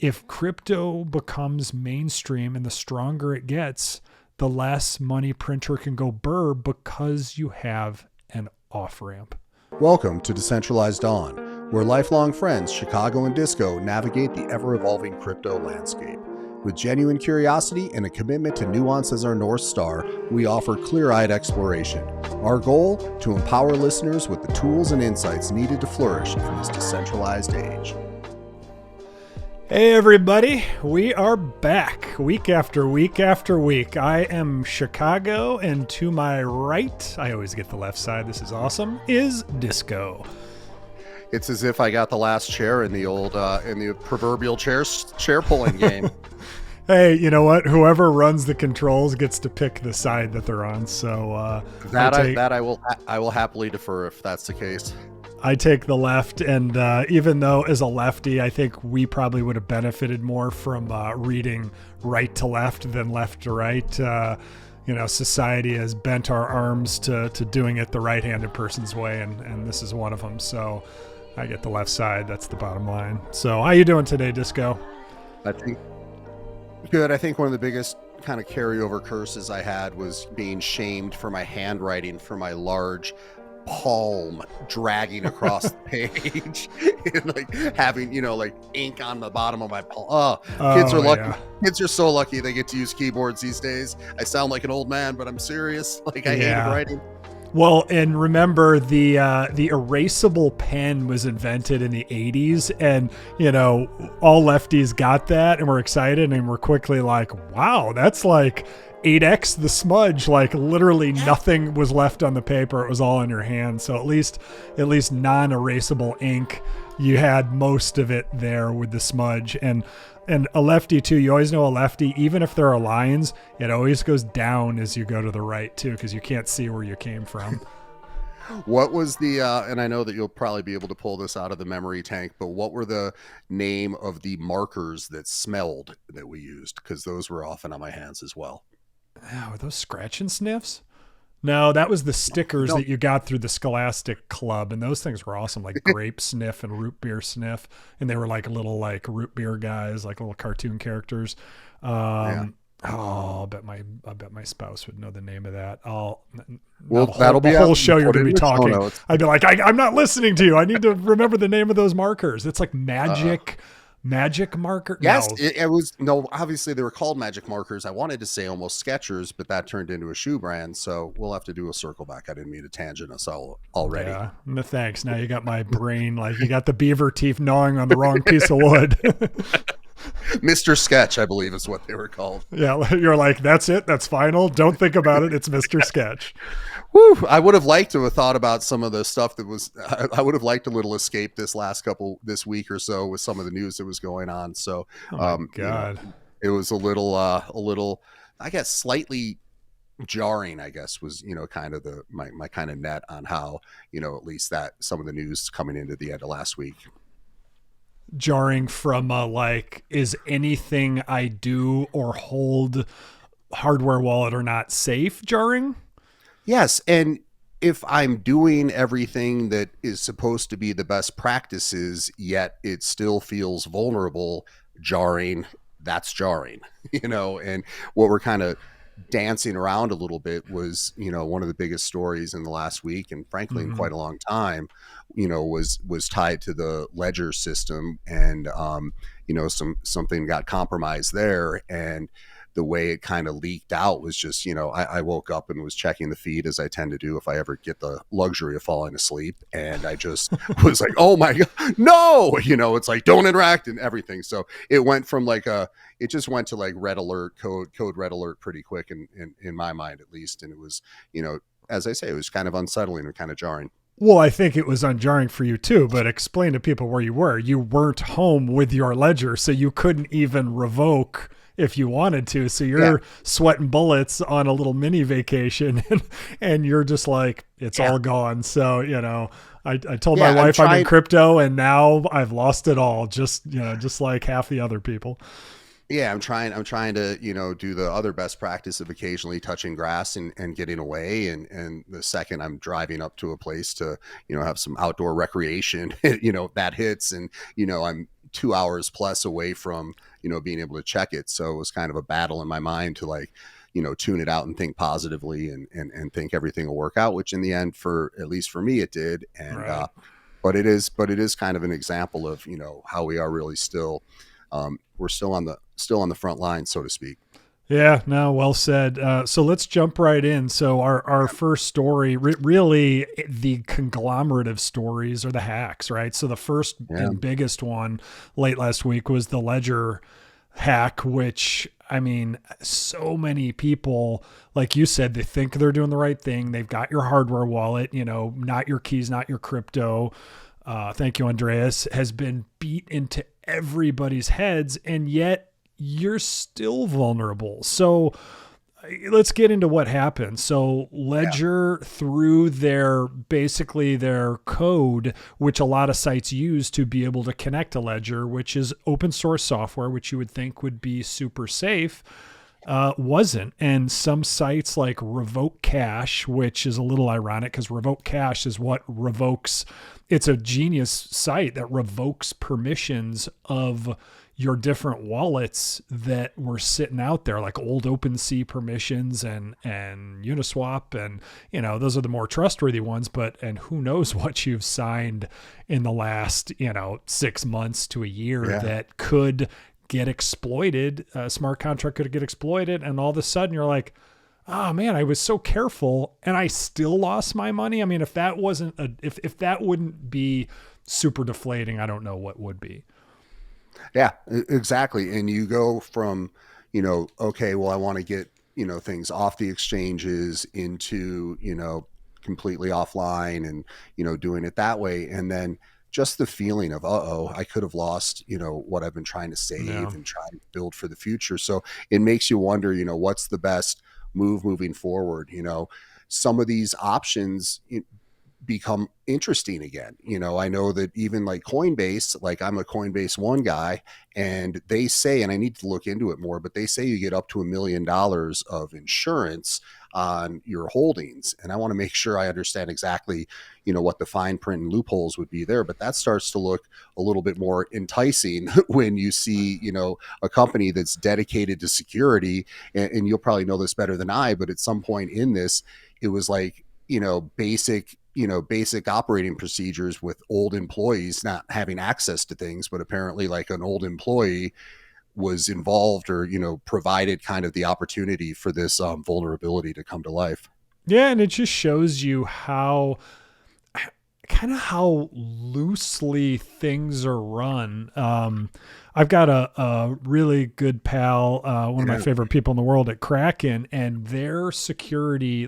if crypto becomes mainstream and the stronger it gets, the less money printer can go burr because you have an off-ramp. Welcome to Decentralized Dawn, where lifelong friends Chicago and Disco navigate the ever-evolving crypto landscape. With genuine curiosity and a commitment to nuance as our North Star, we offer clear-eyed exploration. Our goal? To empower listeners with the tools and insights needed to flourish in this decentralized age. Hey everybody, we are back week after week after week. I am Chicago, and to my right, I always get the left side, this is awesome, is Disco. It's as if I got the last chair in the old, in the proverbial chair pulling game. Hey, you know what? Whoever runs the controls gets to pick the side that they're on. So I will happily defer if that's the case. I take the left, and even though as a lefty, I think we probably would have benefited more from reading right to left than left to right. Society has bent our arms to doing it the right-handed person's way, and this is one of them. So I get the left side. That's the bottom line. So how you doing today, Disco? I think good. I think one of the biggest kind of carryover curses I had was being shamed for my handwriting for my large palm dragging across the page and like having, like ink on the bottom of my palm. Kids are lucky. Yeah. Kids are so lucky they get to use keyboards these days. I sound like an old man, but I'm serious. Like I hated writing. Well, and remember the erasable pen was invented in the 80s, and all lefties got that and were excited and were quickly like, wow, that's like 8x the smudge. Like literally nothing was left on the paper, it was all in your hand. So at least non-erasable ink, you had most of it there with the smudge. And a lefty too, you always know a lefty, even if there are lines, it always goes down as you go to the right too, because you can't see where you came from. What was the, and I know that you'll probably be able to pull this out of the memory tank, but what were the name of the markers that smelled that we used? Because those were often on my hands as well. Oh, were those scratch and sniffs? No, that was the stickers that you got through the Scholastic Club, and those things were awesome, like grape sniff and root beer sniff, and they were like little like root beer guys, like little cartoon characters. Oh, I bet my spouse would know the name of that. That'll be the whole show you're going to be talking. I'd be like, I'm not listening to you. I need to remember the name of those markers. It's like magic marker. Yes, no. It was obviously they were called magic markers. I wanted to say almost Skechers, but that turned into a shoe brand. So we'll have to do a circle back. I didn't mean to tangent us all already. Yeah, no, thanks. Now you got my brain, like you got the beaver teeth gnawing on the wrong piece of wood. Mr. Sketch, I believe is what they were called. Yeah, you're like, that's it. That's final. Don't think about it. It's Mr. Sketch. Woo! I would have liked to have thought about some of the stuff that was. I would have liked a little escape this week or so with some of the news that was going on. So, God, it was a little, I guess, slightly jarring. I guess was kind of my kind of net on how at least that some of the news coming into the end of last week. Jarring from is anything I do or hold hardware wallet or not safe? Jarring. Yes, and if I'm doing everything that is supposed to be the best practices, yet it still feels vulnerable, jarring, that's jarring, and what we're kind of dancing around a little bit was, one of the biggest stories in the last week, and frankly, in quite a long time, was tied to the ledger system, and, something got compromised there, and the way it kind of leaked out was just, I woke up and was checking the feed as I tend to do if I ever get the luxury of falling asleep. And I just was like, oh my God, no, it's like, don't interact and everything. So it went from it just went to like red alert code red alert pretty quick in my mind, at least. And it was, as I say, it was kind of unsettling and kind of jarring. Well, I think it was unjarring for you too, but explain to people where you were. You weren't home with your ledger, so you couldn't even revoke if you wanted to. So you're sweating bullets on a little mini vacation and you're just like, it's all gone. So, I told my wife I'm in crypto and now I've lost it all. Just like half the other people. Yeah, I'm trying to, do the other best practice of occasionally touching grass and getting away. And the second I'm driving up to a place to, have some outdoor recreation, that hits and, I'm 2 hours plus away from, being able to check it. So it was kind of a battle in my mind to like, tune it out and think positively and think everything will work out, which in the end, at least for me, it did. And, Right. but it is kind of an example of, how we are really still, we're still on the front line, so to speak. Yeah, no, well said. So let's jump right in. So our first story, really the conglomerate of stories are the hacks, right? So the first Yeah. and biggest one late last week was the Ledger hack, which, I mean, so many people, like you said, they think they're doing the right thing. They've got your hardware wallet, not your keys, not your crypto. Thank you, Andreas, has been beat into everybody's heads, and yet you're still vulnerable. So let's get into what happened. So Ledger, through their code, which a lot of sites use to be able to connect to Ledger, which is open source software, which you would think would be super safe, wasn't. And some sites like Revoke Cash, which is a little ironic because Revoke Cash is what revokes. It's a genius site that revokes permissions of your different wallets that were sitting out there, like old OpenSea permissions and Uniswap. And, those are the more trustworthy ones, and who knows what you've signed in the last, 6 months to a year that could get exploited. A smart contract could get exploited. And all of a sudden you're like, oh man, I was so careful and I still lost my money. I mean, if that wasn't if that wouldn't be super deflating, I don't know what would be. Yeah, exactly. And you go from, okay, well, I want to get, things off the exchanges into, completely offline and, doing it that way. And then just the feeling of, I could have lost, what I've been trying to save and trying to build for the future. So it makes you wonder, what's the best move moving forward? Some of these options become interesting again. I know that even like Coinbase, like I'm a Coinbase One guy, and they say, and I need to look into it more, but they say you get up to $1 million of insurance on your holdings. And I want to make sure I understand exactly, what the fine print and loopholes would be there. But that starts to look a little bit more enticing when you see, a company that's dedicated to security. And you'll probably know this better than I, but at some point in this, it was like, basic operating procedures with old employees not having access to things, but apparently like an old employee was involved or, provided kind of the opportunity for this vulnerability to come to life. Yeah. And it just shows you how loosely things are run. I've got a really good pal, one of my favorite people in the world at Kraken, and their security,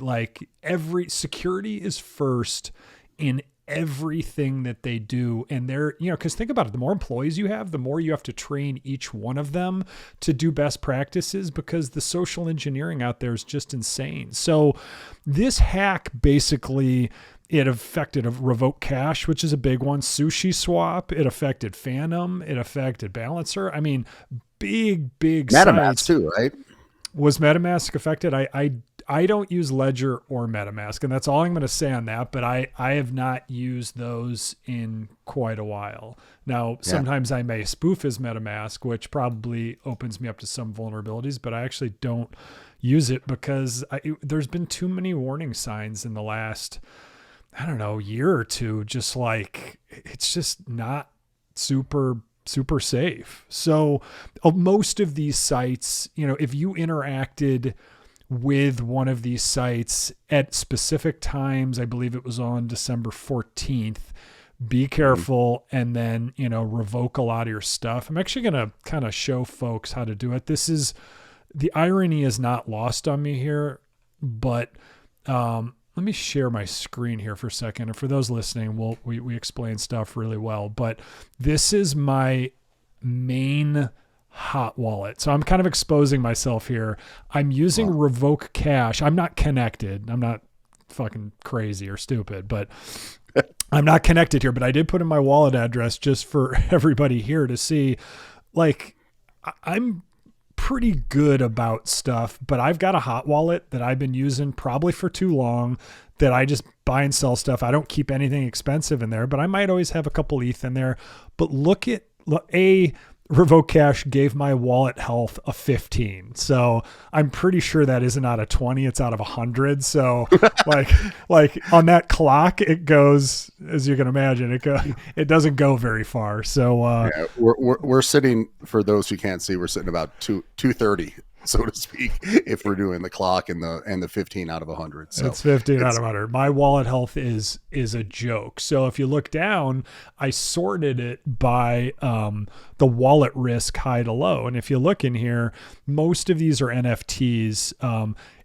every security is first in everything that they do. And they're, because think about it, the more employees you have, the more you have to train each one of them to do best practices, because the social engineering out there is just insane. So this hack basically, it affected a Revoke Cash, which is a big one. Sushi Swap. It affected Phantom. It affected Balancer. I mean, big MetaMask sites. too, right? Was MetaMask affected? I don't use Ledger or MetaMask, and that's all I'm going to say on that. But I have not used those in quite a while. Now, sometimes I may spoof as MetaMask, which probably opens me up to some vulnerabilities, but I actually don't use it because there's been too many warning signs in the last, I don't know, year or two, just like it's just not super safe. So most of these sites, if you interacted with one of these sites at specific times, I believe it was on December 14th, be careful and then, revoke a lot of your stuff. I'm actually going to kind of show folks how to do it. The irony is not lost on me here, but, let me share my screen here for a second. And for those listening, we explain stuff really well, but this is my main hot wallet. So I'm kind of exposing myself here. I'm using Revoke Cash. I'm not connected. I'm not fucking crazy or stupid, but I'm not connected here, but I did put in my wallet address just for everybody here to see. I'm pretty good about stuff, but I've got a hot wallet that I've been using probably for too long, that I just buy and sell stuff. I don't keep anything expensive in there, but I might always have a couple ETH in there. But look at Revoke Cash gave my wallet health a 15. So I'm pretty sure that isn't out of 20. It's out of 100. So like on that clock, it goes, as you can imagine, it doesn't go very far. So yeah, we're sitting, for those who can't see, we're sitting about 230, so to speak, if we're doing the clock and the 15 out of 100. So it's 15 out of 100. My wallet health is a joke. So if you look down, I sorted it by the wallet risk high to low. And if you look in here, most of these are NFTs.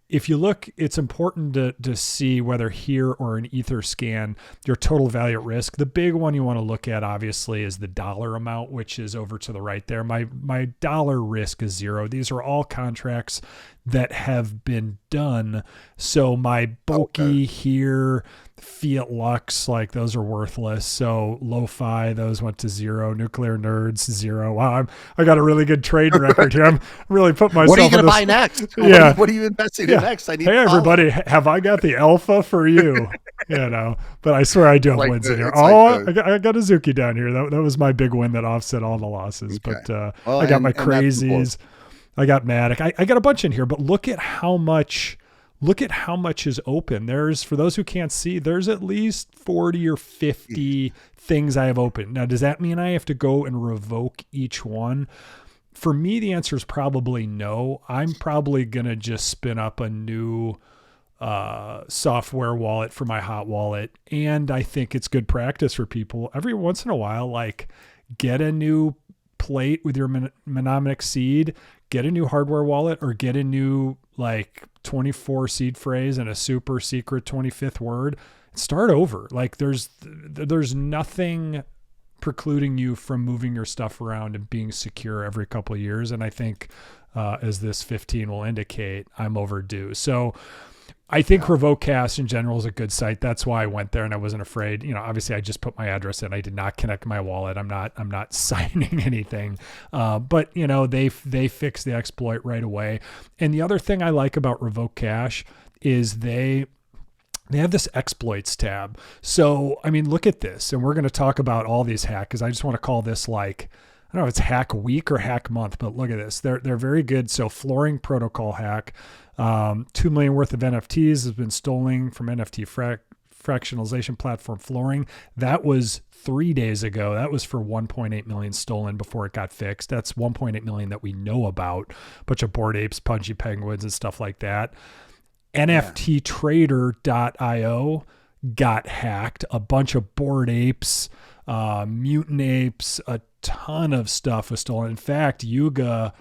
If you look, it's important to see whether here or an Ether scan, your total value at risk. The big one you want to look at, obviously, is the dollar amount, which is over to the right there. My dollar risk is 0. These are all contracts that have been done. So my Bulky here, Fiat Lux, like those are worthless. So Lo-Fi, those went to 0. Nuclear Nerds, 0. Wow, I got a really good trade record here. I'm really putting myself. What are you going to buy next? Yeah. What are you investing in next? I need. Hey everybody, have I got the alpha for you? But I swear I do have wins in here. I got a Zuki down here. That was my big win that offset all the losses. Okay. But I got my crazies. I got Matic. I got a bunch in here, but look at how much is open. There's, for those who can't see, there's at least 40 or 50 things I have open. Now, does that mean I have to go and revoke each one? For me, the answer is probably no. I'm probably going to just spin up a new software wallet for my hot wallet. And I think it's good practice for people every once in a while, like get a new plate with your mnemonic seed, get a new hardware wallet, or get a new like 24 seed phrase and a super secret 25th word. Start over. Like there's nothing precluding you from moving your stuff around and being secure every couple of years. And I think as this 15 will indicate, I'm overdue. So I think Revoke Cash in general is a good site. That's why I went there and I wasn't afraid. Obviously I just put my address in. I did not connect my wallet. I'm not signing anything. But they fixed the exploit right away. And the other thing I like about Revoke Cash is they have this exploits tab. So, I mean, look at this. And we're going to talk about all these hacks because I just want to call this like, I don't know if it's hack week or hack month, but look at this. They're very good. So flooring protocol hack, 2 million worth of NFTs has been stolen from NFT fractionalization platform Flooring. That was 3 days ago. That was for 1.8 million stolen before it got fixed. That's 1.8 million that we know about. A bunch of Bored Apes, Pudgy Penguins, and stuff like that. NFTtrader.io got hacked. A bunch of Bored Apes, Mutant Apes, a ton of stuff was stolen. In fact, Yuga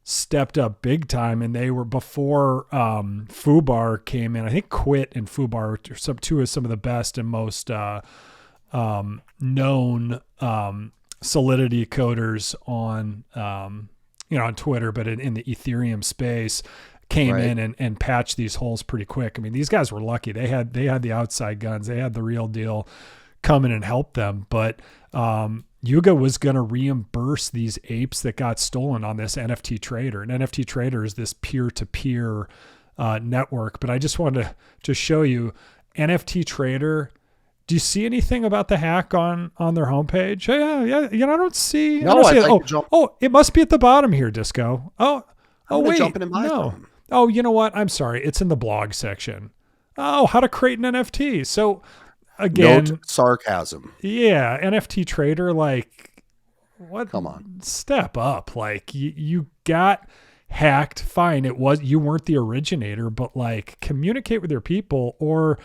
stepped up big time, and they were before Fubar came in. I think Quit and Fubar are two of some of the best and most known Solidity coders on on Twitter, but in the Ethereum space. Came in and patched these holes pretty quick. I mean, these guys were lucky. They had the outside guns. They had the real deal come in and help them. But Yuga was going to reimburse these apes that got stolen on this NFT Trader. And NFT Trader is this peer-to-peer network. But I just wanted to show you NFT Trader. Do you see anything about the hack on their homepage? Yeah. I don't see. No, I don't see it. It must be at the bottom here, Disco. Wait. Jumping in my phone. Oh, you know what? I'm sorry. It's in the blog section. Oh, how to create an NFT. So again, note sarcasm. Yeah. NFT Trader, like what? Come on. Step up. Like you got hacked. Fine. You weren't the originator, but like communicate with your people or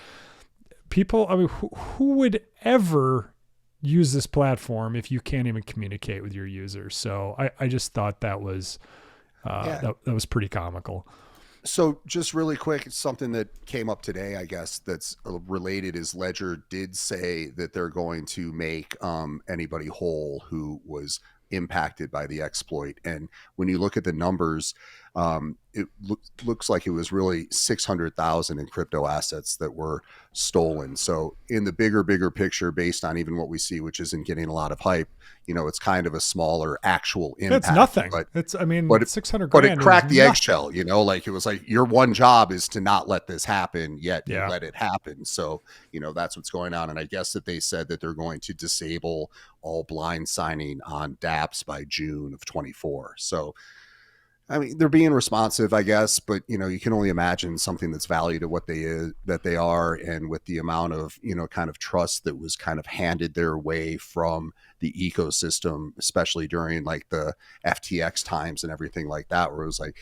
people. I mean, who would ever use this platform if you can't even communicate with your users? So I just thought that was, that was pretty comical. So just really quick, something that came up today, I guess, that's related is Ledger did say that they're going to make anybody whole who was impacted by the exploit. And when you look at the numbers, It looks like it was really 600,000 in crypto assets that were stolen. So in the bigger picture, based on even what we see, which isn't getting a lot of hype, it's kind of a smaller actual impact. It's nothing. But It's, I mean, but 600 but it grand is cracked the nothing. eggshell, like it was like your one job is to not let this happen, yet you Yeah. let it happen. So, that's what's going on. And I guess that they said that they're going to disable all blind signing on dApps by June of 24. So, I mean, they're being responsive, I guess, but you can only imagine something that's valued at what they are, and with the amount of kind of trust that was kind of handed their way from the ecosystem, especially during like the FTX times and everything like that, where it was like,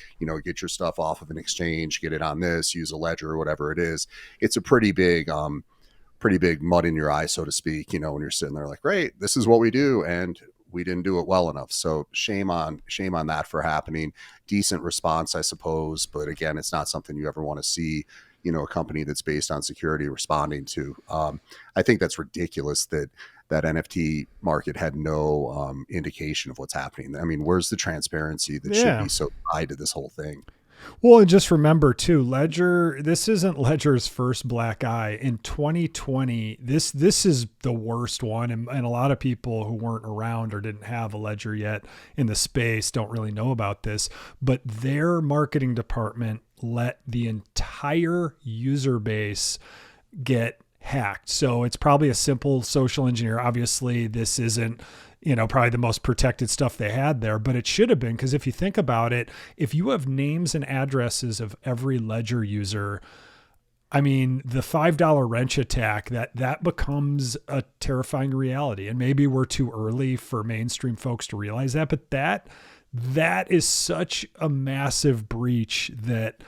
get your stuff off of an exchange, get it on this, use a ledger or whatever it is. It's a pretty big mud in your eye, so to speak, when you're sitting there like, great, this is what we do, and we didn't do it well enough. So shame on that for happening. Decent response, I suppose, but again, it's not something you ever want to see, a company that's based on security responding to. I think that's ridiculous that NFT market had no indication of what's happening. I mean, where's the transparency that should be so tied to this whole thing? Well, and just remember too, Ledger, this isn't Ledger's first black eye. In 2020, this is the worst one. And a lot of people who weren't around or didn't have a Ledger yet in the space don't really know about this, but their marketing department let the entire user base get hacked. So it's probably a simple social engineer. Obviously, this isn't probably the most protected stuff they had there, but it should have been, because if you think about it, if you have names and addresses of every Ledger user, I mean, the $5 wrench attack, that becomes a terrifying reality. And maybe we're too early for mainstream folks to realize that, but that is such a massive breach that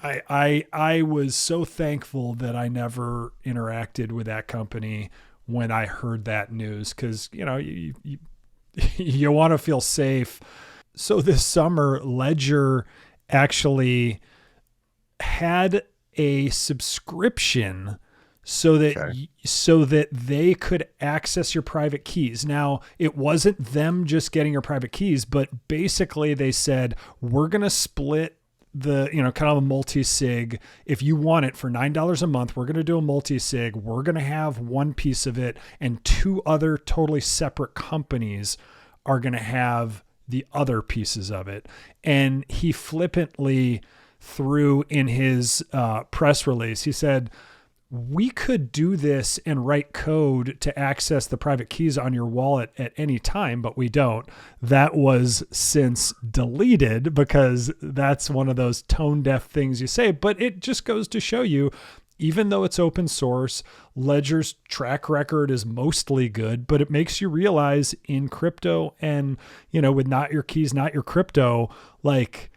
I was so thankful that I never interacted with that company when I heard that news, because you want to feel safe. So this summer, Ledger actually had a subscription so that they could access your private keys. Now, it wasn't them just getting your private keys, but basically they said, we're going to split the, kind of a multi-sig. If you want it for $9 a month, we're going to do a multi-sig. We're going to have one piece of it, and two other totally separate companies are going to have the other pieces of it. And he flippantly threw in his press release, he said, we could do this and write code to access the private keys on your wallet at any time, but we don't. That was since deleted, because that's one of those tone deaf things you say, but it just goes to show you, even though it's open source, Ledger's track record is mostly good, but it makes you realize in crypto and, with not your keys, not your crypto, like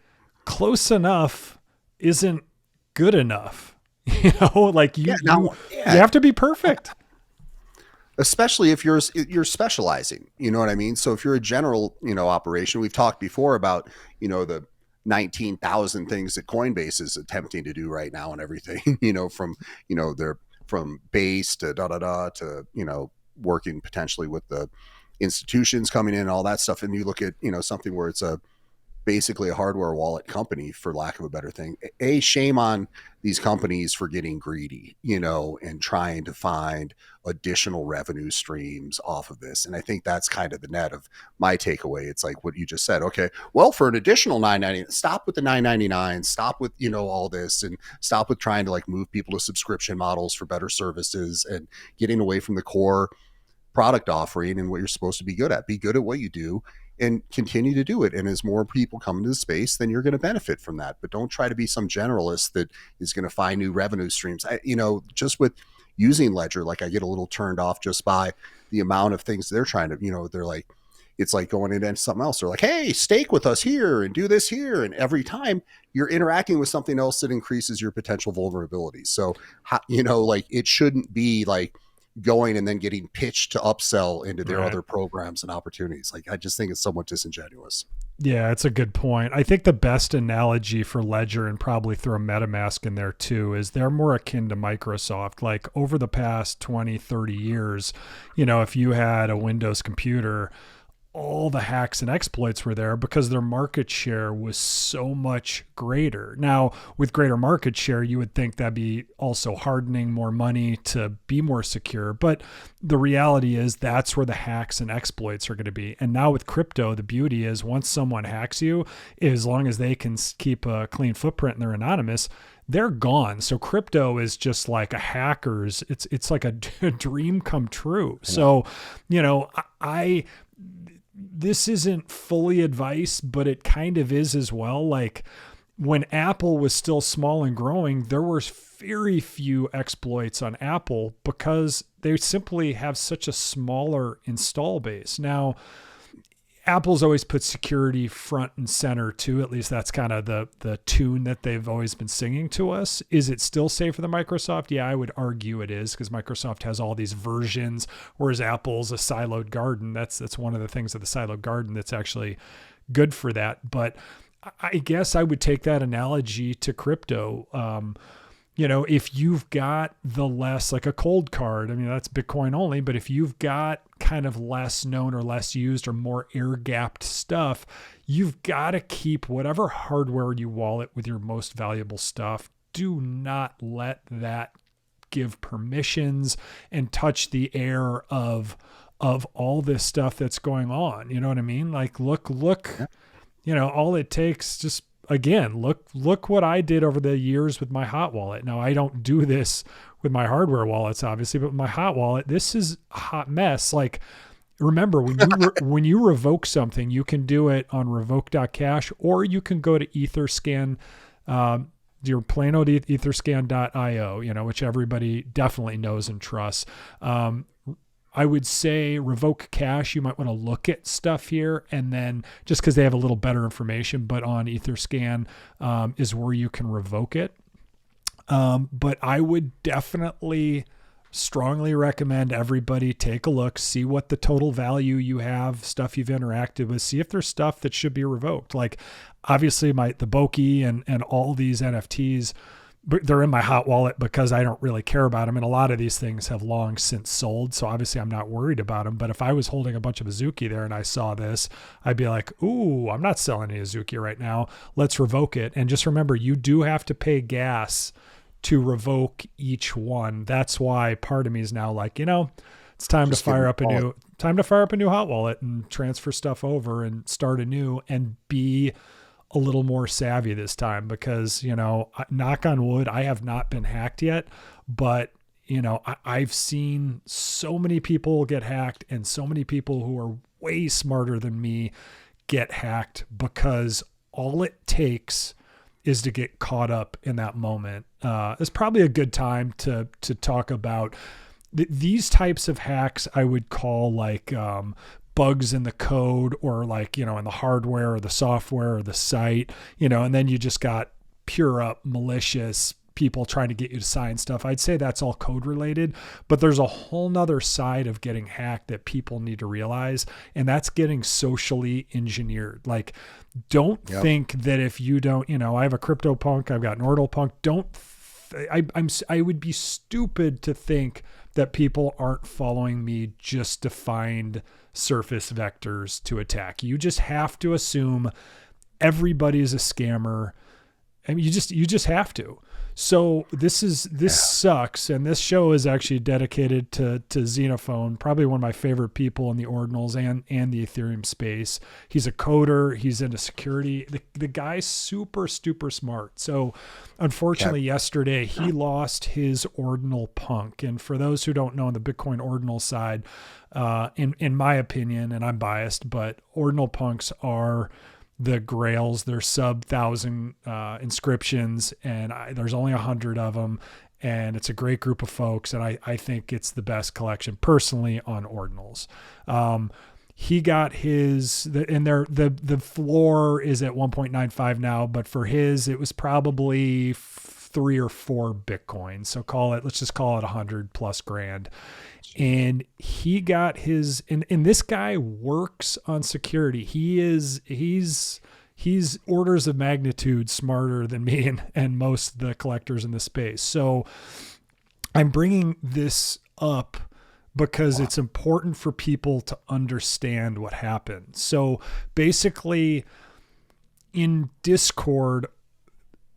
close enough isn't good enough. You have to be perfect, especially if you're specializing. You know what I mean? So if you're a general operation, we've talked before about the 19,000 things that Coinbase is attempting to do right now and everything. They're from base to to working potentially with the institutions coming in and all that stuff. And you look at something where it's basically a hardware wallet company, for lack of a better thing. Shame on these companies for getting greedy, and trying to find additional revenue streams off of this. And I think that's kind of the net of my takeaway. It's like what you just said. Okay, well, for an additional $9.99, stop with the $9.99, stop with, all this, and stop with trying to like move people to subscription models for better services and getting away from the core product offering and what you're supposed to be good at. Be good at what you do and continue to do it. And as more people come into the space, then you're going to benefit from that. But don't try to be some generalist that is going to find new revenue streams. Just with using Ledger, like I get a little turned off just by the amount of things they're trying to, they're like, it's like going into something else. They're like, hey, stake with us here and do this here. And every time you're interacting with something else that increases your potential vulnerabilities. So, it shouldn't be like going and then getting pitched to upsell into their other programs and opportunities. Like, I just think it's somewhat disingenuous. Yeah, it's a good point. I think the best analogy for Ledger, and probably throw a MetaMask in there too, is they're more akin to Microsoft. Like over the past 20, 30 years, if you had a Windows computer, all the hacks and exploits were there because their market share was so much greater. Now, with greater market share, you would think that'd be also hardening more money to be more secure. But the reality is that's where the hacks and exploits are going to be. And now with crypto, the beauty is once someone hacks you, as long as they can keep a clean footprint and they're anonymous, they're gone. So crypto is just like a hacker's, it's like a dream come true. So, this isn't fully advice, but it kind of is as well. Like when Apple was still small and growing, there was very few exploits on Apple because they simply have such a smaller install base. Now, Apple's always put security front and center too. At least that's kind of the tune that they've always been singing to us. Is it still safer than Microsoft? Yeah, I would argue it is because Microsoft has all these versions, whereas Apple's a siloed garden. That's one of the things of the siloed garden that's actually good for that. But I guess I would take that analogy to crypto. If you've got the less, like a cold card, I mean, that's Bitcoin only, but if you've got kind of less known or less used or more air gapped stuff, you've got to keep whatever hardware you wallet with your most valuable stuff. Do not let that give permissions and touch the air of all this stuff that's going on. You know what I mean? Like, look, all it takes, just again, look what I did over the years with my hot wallet. Now, I don't do this with my hardware wallets, obviously, but with my hot wallet, this is a hot mess. Like, remember, when you revoke something, you can do it on revoke.cash, or you can go to Etherscan, your plain old etherscan.io, which everybody definitely knows and trusts. I would say Revoke Cash, you might want to look at stuff here, and then just because they have a little better information, but on Etherscan is where you can revoke it. But I would definitely strongly recommend everybody take a look, see what the total value you have, stuff you've interacted with, see if there's stuff that should be revoked. Like obviously the Boki and all these NFTs, they're in my hot wallet because I don't really care about them. And a lot of these things have long since sold. So obviously I'm not worried about them. But if I was holding a bunch of Azuki there and I saw this, I'd be like, ooh, I'm not selling any Azuki right now. Let's revoke it. And just remember, you do have to pay gas to revoke each one. That's why part of me is now like, it's time to fire up a new hot wallet and transfer stuff over and start anew and be a little more savvy this time because, knock on wood, I have not been hacked yet, but I've seen so many people get hacked and so many people who are way smarter than me get hacked because all it takes is to get caught up in that moment. It's probably a good time to talk about these types of hacks. I would call like, bugs in the code or like, in the hardware or the software or the site, and then you just got pure up malicious people trying to get you to sign stuff. I'd say that's all code related, but there's a whole nother side of getting hacked that people need to realize. And that's getting socially engineered. Like, don't think that if you don't, I have a crypto punk, I've got an Ordinal Punk. I would be stupid to think that people aren't following me just to find surface vectors to attack. You just have to assume everybody's a scammer. I mean, you just have to. So this sucks. And this show is actually dedicated to Xenophone, probably one of my favorite people in the ordinals and the Ethereum space. He's a coder. He's into security. The guy's super smart. So unfortunately yesterday he lost his Ordinal Punk. And for those who don't know, on the Bitcoin ordinal side, in my opinion, and I'm biased, but Ordinal Punks are the grails. They're sub 1,000 inscriptions, and there's only 100 of them, and it's a great group of folks, and I think it's the best collection personally on ordinals. He got his, the floor is at 1.95 now, but for his, it was probably 3 or 4 Bitcoin. So let's just call it 100 plus grand. And he got his, and this guy works on security. He's orders of magnitude smarter than me and most of the collectors in the space. So I'm bringing this up because it's important for people to understand what happened. So basically in Discord,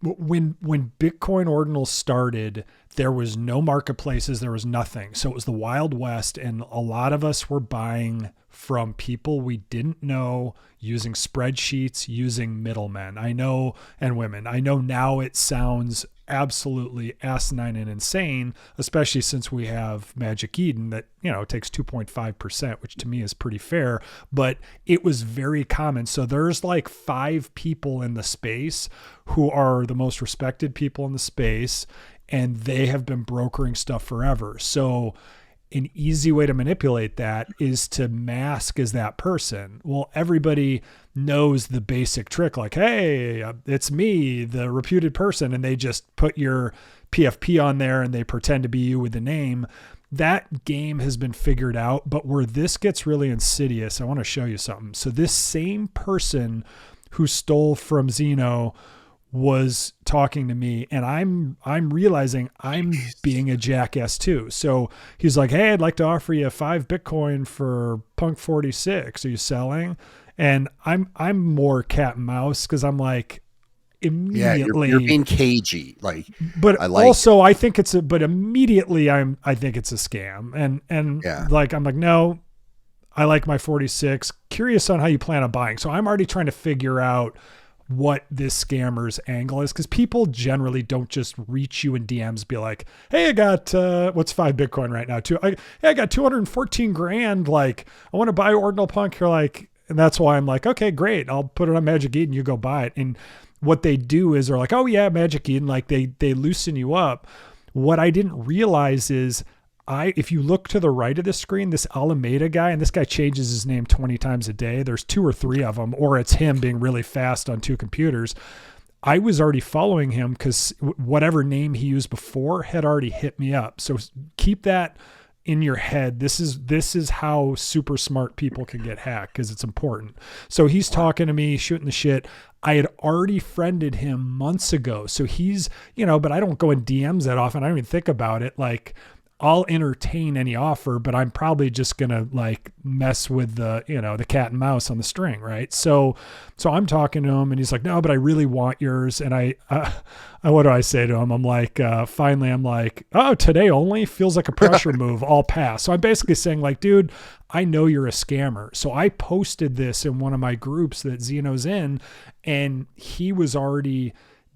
when Bitcoin Ordinal started, there was no marketplaces, there was nothing. So it was the Wild West, and a lot of us were buying from people we didn't know, using spreadsheets, using middlemen. I know, and women. I know now it sounds absolutely asinine and insane, especially since we have Magic Eden that, takes 2.5%, which to me is pretty fair, but it was very common. So there's like 5 people in the space who are the most respected people in the space, and they have been brokering stuff forever. So an easy way to manipulate that is to mask as that person. Well, everybody knows the basic trick, like, hey, it's me, the reputed person, and they just put your PFP on there and they pretend to be you with the name. That game has been figured out, but where this gets really insidious, I want to show you something. So this same person who stole from Zeno was talking to me, and I'm realizing I'm being a jackass too. So he's like, hey, I'd like to offer you 5 Bitcoin for Punk 46. Are you selling? And I'm more cat and mouse, because I'm like, immediately you're being cagey. Like, but also I think but immediately I think it's a scam. And like, I'm like, no, I like my 46. Curious on how you plan on buying. So I'm already trying to figure out what this scammer's angle is, because people generally don't just reach you in DMs, be like, hey, I got what's 5 Bitcoin right now too. I got 214 grand. Like, I want to buy Ordinal Punk. You're like, and that's why I'm like, okay, great. I'll put it on Magic Eden. You go buy it. And what they do is they're like, oh yeah, Magic Eden. Like they loosen you up. What I didn't realize is if you look to the right of the screen, this Alameda guy, and this guy changes his name 20 times a day. There's 2 or 3 of them, or it's him being really fast on 2 computers. I was already following him because whatever name he used before had already hit me up. So keep that in your head. This is how super smart people can get hacked, because it's important. So he's talking to me, shooting the shit. I had already friended him months ago. So he's, but I don't go in DMs that often. I don't even think about it. Like, I'll entertain any offer, but I'm probably just going to like mess with the cat and mouse on the string. Right. So I'm talking to him, and he's like, no, but I really want yours. And what do I say to him? I'm like, finally, I'm like, oh, today only feels like a pressure move. I'll pass. So I'm basically saying like, dude, I know you're a scammer. So I posted this in one of my groups that Zeno's in, and he was already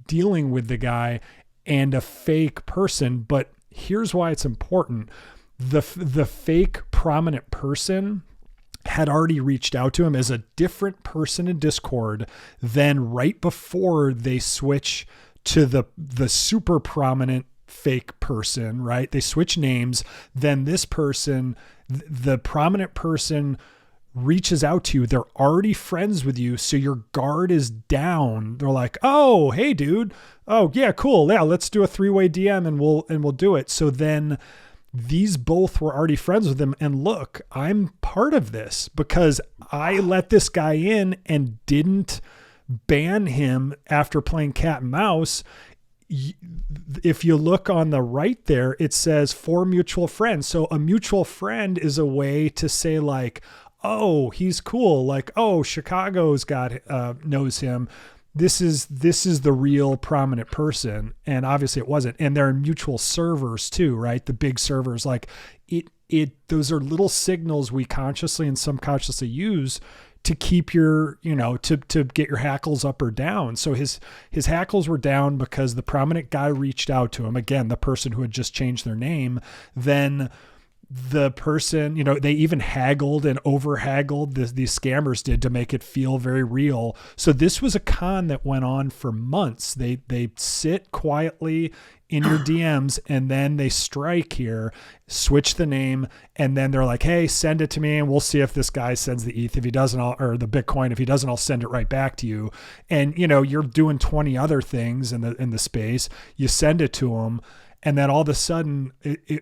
dealing with the guy and a fake person. But here's why it's important. The fake prominent person had already reached out to him as a different person in Discord. Then right before they switch to the super prominent fake person, right? They switch names. Then this person, the prominent person, reaches out to you. They're already friends with you, so your guard is down. They're like, oh, hey dude, oh yeah, cool, yeah, let's do a 3-way DM and we'll do it. So then these both were already friends with him, and look, I'm part of this because I let this guy in and didn't ban him after playing cat and mouse. If you look on the right there, it says for mutual friends. So a mutual friend is a way to say like, oh, he's cool. Like, oh, Chicago's got knows him. This is the real prominent person. And obviously it wasn't. And there are mutual servers too, right? The big servers, like those are little signals we consciously and subconsciously use to keep your, to get your hackles up or down. So his hackles were down because the prominent guy reached out to him. Again, the person who had just changed their name. Then the person, they even haggled and over haggled, these scammers did, to make it feel very real. So this was a con that went on for months. They sit quietly in your DMs, and then they strike here, switch the name, and then they're like, hey, send it to me and we'll see if this guy sends the ETH. If he doesn't, or the Bitcoin, if he doesn't, I'll send it right back to you. And you're doing 20 other things in the space. You send it to him. And then all of a sudden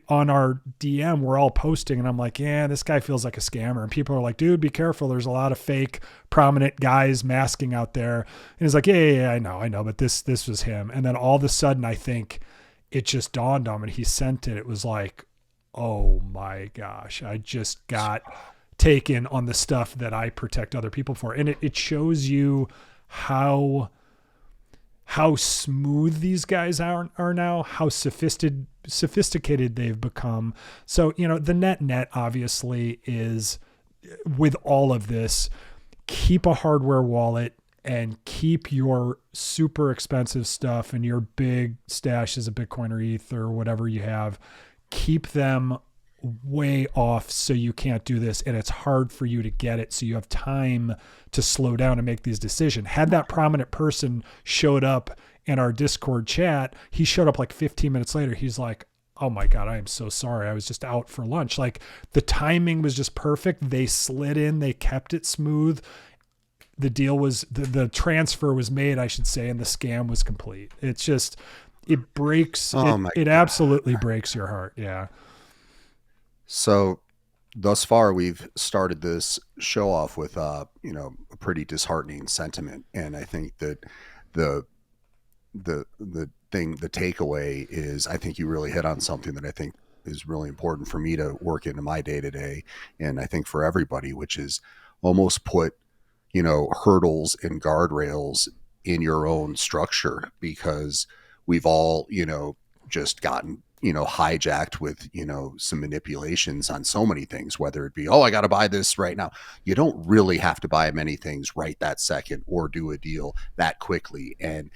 on our DM, we're all posting, and I'm like, yeah, this guy feels like a scammer. And people are like, dude, be careful. There's a lot of fake prominent guys masking out there. And he's like, yeah, I know. But this was him. And then all of a sudden, I think it just dawned on him, and he sent it. It was like, oh my gosh, I just got taken on the stuff that I protect other people for. And it shows you how smooth these guys are now, how sophisticated they've become. So, the net obviously is, with all of this, keep a hardware wallet and keep your super expensive stuff and your big stashes of Bitcoin or ETH or whatever you have, keep them way off so you can't do this, and it's hard for you to get it, so you have time to slow down and make these decisions. Had that prominent person showed up in our Discord chat, he showed up like 15 minutes later. He's like, oh my God, I am so sorry. I was just out for lunch. Like, the timing was just perfect. They slid in, they kept it smooth. The deal was, the transfer was made, I should say, and the scam was complete. It's just, it breaks. It absolutely breaks your heart. Yeah. So thus far, we've started this show off with, a pretty disheartening sentiment. And I think that the takeaway is, I think you really hit on something that I think is really important for me to work into my day to day. And I think for everybody, which is almost put, hurdles and guardrails in your own structure, because we've all, just gotten, hijacked with, some manipulations on so many things, whether it be, oh, I got to buy this right now. You don't really have to buy many things right that second or do a deal that quickly. And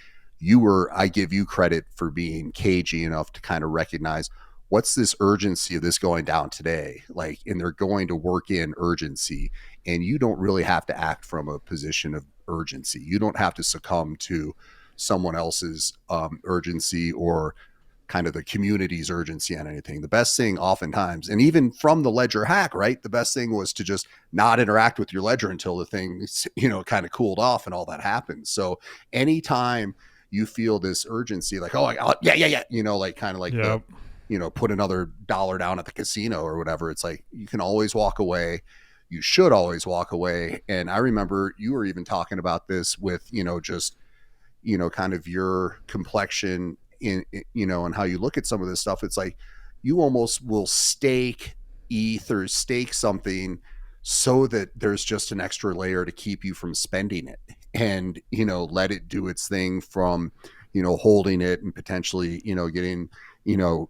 I give you credit for being cagey enough to kind of recognize, what's this urgency of this going down today? Like, and they're going to work in urgency, and you don't really have to act from a position of urgency. You don't have to succumb to someone else's urgency or kind of the community's urgency on anything. The best thing oftentimes, and even from the ledger hack, right? The best thing was to just not interact with your ledger until the thing, kind of cooled off and all that happened. So anytime you feel this urgency, like, oh, yeah, like kind of like, yep. Put another $1 down at the casino or whatever. It's like, you can always walk away. You should always walk away. And I remember you were even talking about this with, just, kind of your complexion in, and how you look at some of this stuff. It's like, you almost will stake ETH or stake something so that there's just an extra layer to keep you from spending it, and, let it do its thing from, holding it and potentially, getting,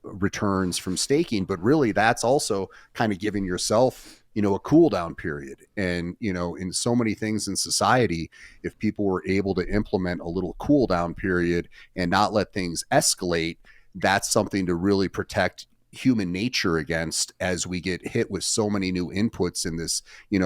returns from staking. But really, that's also kind of giving yourself, a cool down period. And, in so many things in society, if people were able to implement a little cool down period and not let things escalate, that's something to really protect human nature against, as we get hit with so many new inputs in this,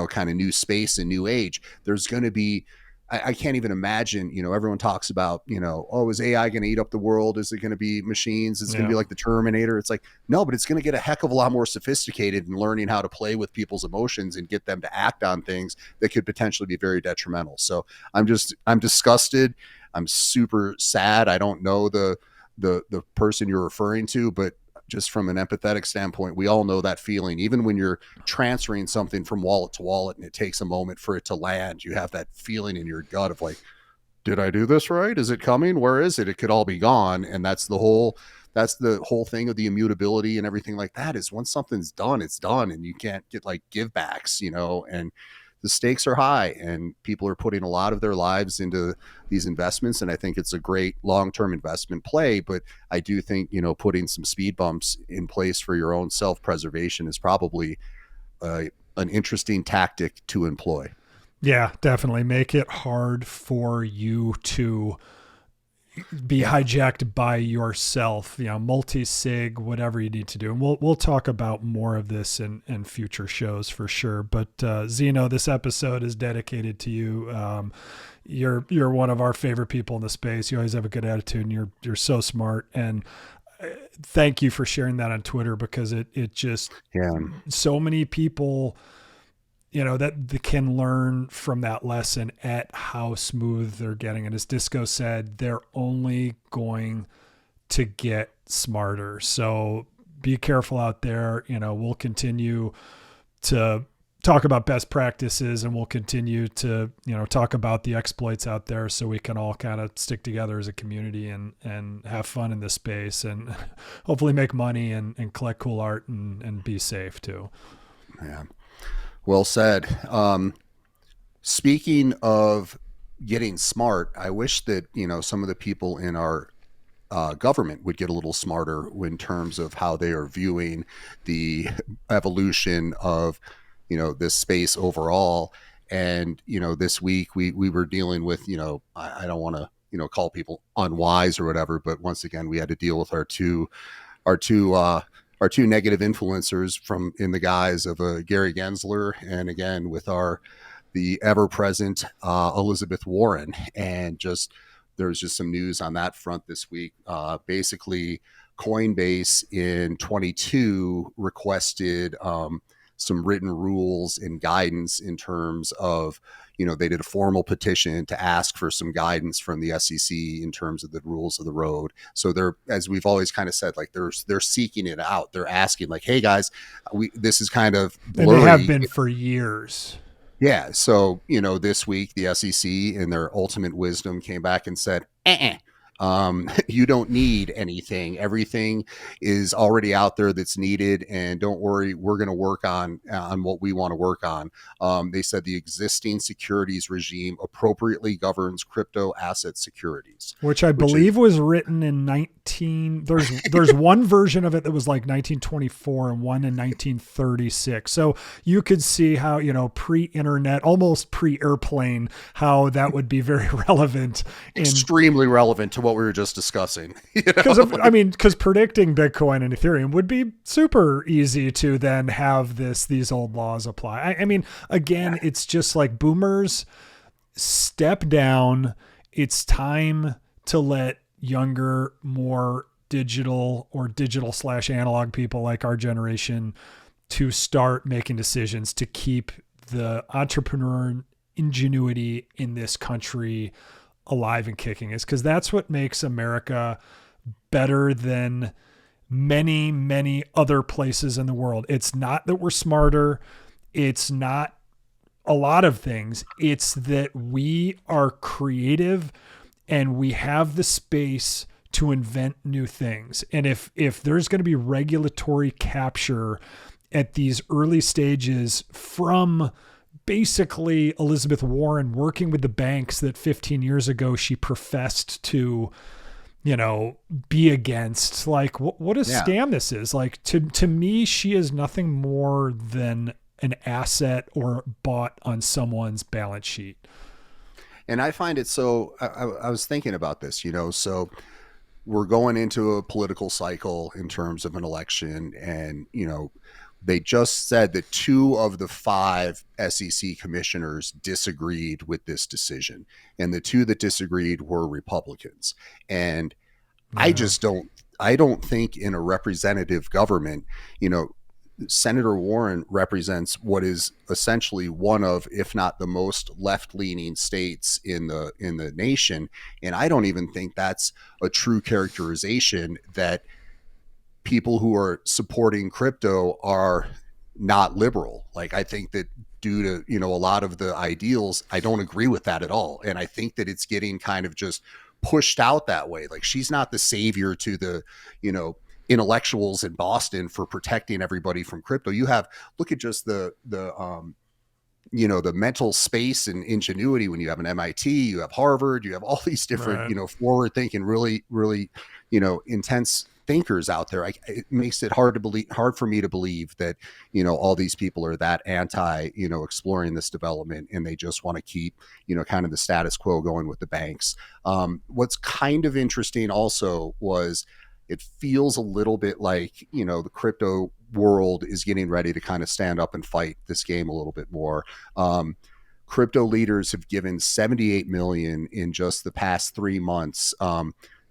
kind of new space and new age. There's going to be, I can't even imagine, everyone talks about, oh, is AI going to eat up the world? Is it going to be machines? Is it going to be like the Terminator? It's like, no, but it's going to get a heck of a lot more sophisticated in learning how to play with people's emotions and get them to act on things that could potentially be very detrimental. So I'm disgusted. I'm super sad. I don't know the person you're referring to, but just from an empathetic standpoint, we all know that feeling. Even when you're transferring something from wallet to wallet and it takes a moment for it to land, you have that feeling in your gut of like, did I do this right? Is it coming? Where is it? It could all be gone. And that's the whole thing of the immutability and everything like that, is once something's done, it's done, and you can't get like give backs, and the stakes are high, and people are putting a lot of their lives into these investments. And I think it's a great long-term investment play, but I do think, putting some speed bumps in place for your own self-preservation is probably an interesting tactic to employ. Yeah, definitely. Make it hard for you to be hijacked by yourself, multi-sig, whatever you need to do. And we'll talk about more of this in future shows for sure. But Zeno, this episode is dedicated to you. You're one of our favorite people in the space. You always have a good attitude, and you're so smart. And thank you for sharing that on Twitter, because it just, so many people, that they can learn from that lesson at how smooth they're getting. And as Disco said, they're only going to get smarter. So be careful out there. We'll continue to talk about best practices, and we'll continue to, talk about the exploits out there so we can all kind of stick together as a community and have fun in this space and hopefully make money and collect cool art and be safe too. Yeah. Well said. Speaking of getting smart, I wish that, some of the people in our government would get a little smarter in terms of how they are viewing the evolution of, this space overall. And, this week we were dealing with, I don't want to, call people unwise or whatever, but once again, we had to deal with our two negative influencers from in the guise of Gary Gensler, and again with the ever-present Elizabeth Warren. And there's just some news on that front this week. Basically, Coinbase in 22 requested some written rules and guidance in terms of, they did a formal petition to ask for some guidance from the SEC in terms of the rules of the road. So they're, as we've always kind of said, like they're seeking it out. They're asking like, hey guys, this is kind of blurry. And they have been for years. Yeah. So, this week the SEC in their ultimate wisdom came back and said, you don't need anything. Everything is already out there that's needed. And don't worry, we're going to work on what we want to work on. They said the existing securities regime appropriately governs crypto asset securities. Which I believe was written in there's one version of it that was like 1924 and one in 1936. So you could see how, pre-internet, almost pre-airplane, how that would be very relevant. Extremely relevant to what we were just discussing. Because predicting Bitcoin and Ethereum would be super easy to then have these old laws apply. It's just like boomers step down. It's time to let younger, more digital or digital/analog people like our generation to start making decisions to keep the entrepreneur ingenuity in this country alive and kicking, is because that's what makes America better than many, many other places in the world. It's not that we're smarter. It's not a lot of things. It's that we are creative and we have the space to invent new things. And if there's going to be regulatory capture at these early stages from basically Elizabeth Warren working with the banks that 15 years ago she professed to, be against, like what a scam this is. Like to me, she is nothing more than an asset or bought on someone's balance sheet. And I find it so, I was thinking about this, so we're going into a political cycle in terms of an election, and, they just said that 2 of the 5 SEC commissioners disagreed with this decision. And the 2 that disagreed were Republicans. And I don't think in a representative government, Senator Warren represents what is essentially one of, if not the most left-leaning states in the nation. And I don't even think that's a true characterization that people who are supporting crypto are not liberal. Like, I think that due to, a lot of the ideals, I don't agree with that at all. And I think that it's getting kind of just pushed out that way. Like, she's not the savior to the, intellectuals in Boston for protecting everybody from crypto. Look at just the mental space and ingenuity when you have an MIT, you have Harvard, you have all these different, right, forward thinking, really, really, intense thinkers out there. It makes it hard for me to believe that, all these people are that anti, exploring this development, and they just want to keep, kind of the status quo going with the banks. What's kind of interesting also was it feels a little bit like, the crypto world is getting ready to kind of stand up and fight this game a little bit more. Crypto leaders have given 78 million in just the past 3 months.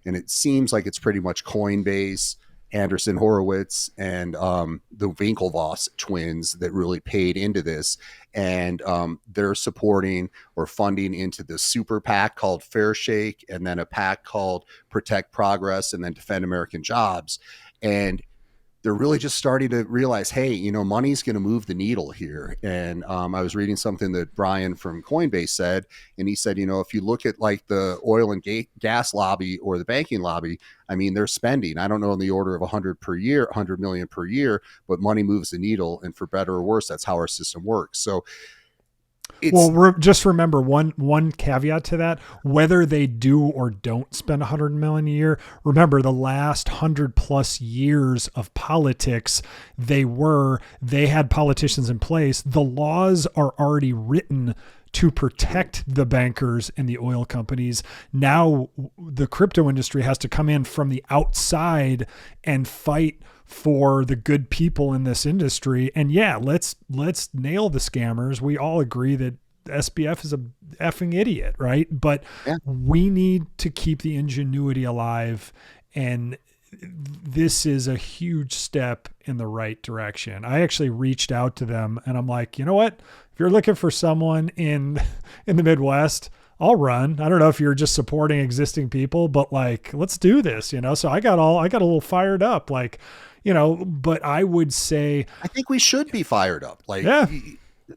And it seems like it's pretty much Coinbase, Anderson Horowitz, and the Winklevoss twins that really paid into this. And they're supporting or funding into the super PAC called Fair Shake, and then a PAC called Protect Progress, and then Defend American Jobs. And they're really just starting to realize, hey, money's going to move the needle here. And I was reading something that Brian from Coinbase said, and he said, if you look at like the oil and gas lobby or the banking lobby, I mean, they're spending, I don't know, in the order of 100 million per year, but money moves the needle. And for better or worse, that's how our system works. So just remember one caveat to that: whether they do or don't spend 100 million a year. Remember, the last 100+ years of politics, they had politicians in place. The laws are already written to protect the bankers and the oil companies. Now the crypto industry has to come in from the outside and fight for the good people in this industry. And yeah, let's nail the scammers. We all agree that SBF is a effing idiot, right? But we need to keep the ingenuity alive, and this is a huge step in the right direction. I actually reached out to them and I'm like, you know what? If you're looking for someone in the Midwest, I'll run. I don't know if you're just supporting existing people, but like, let's do this, So I got a little fired up, like, but I would say, I think we should be fired up. Like, yeah.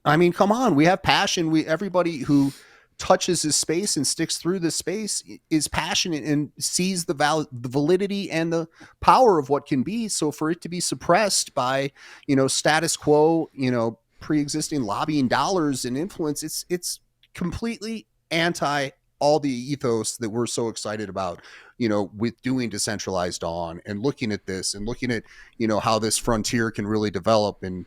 I mean, come on, we have passion. Everybody who touches this space and sticks through this space is passionate and sees the validity and the power of what can be. So for it to be suppressed by, status quo, pre-existing lobbying dollars and influence, it's completely anti all the ethos that we're so excited about, with doing decentralized on and looking at this and looking at, how this frontier can really develop and,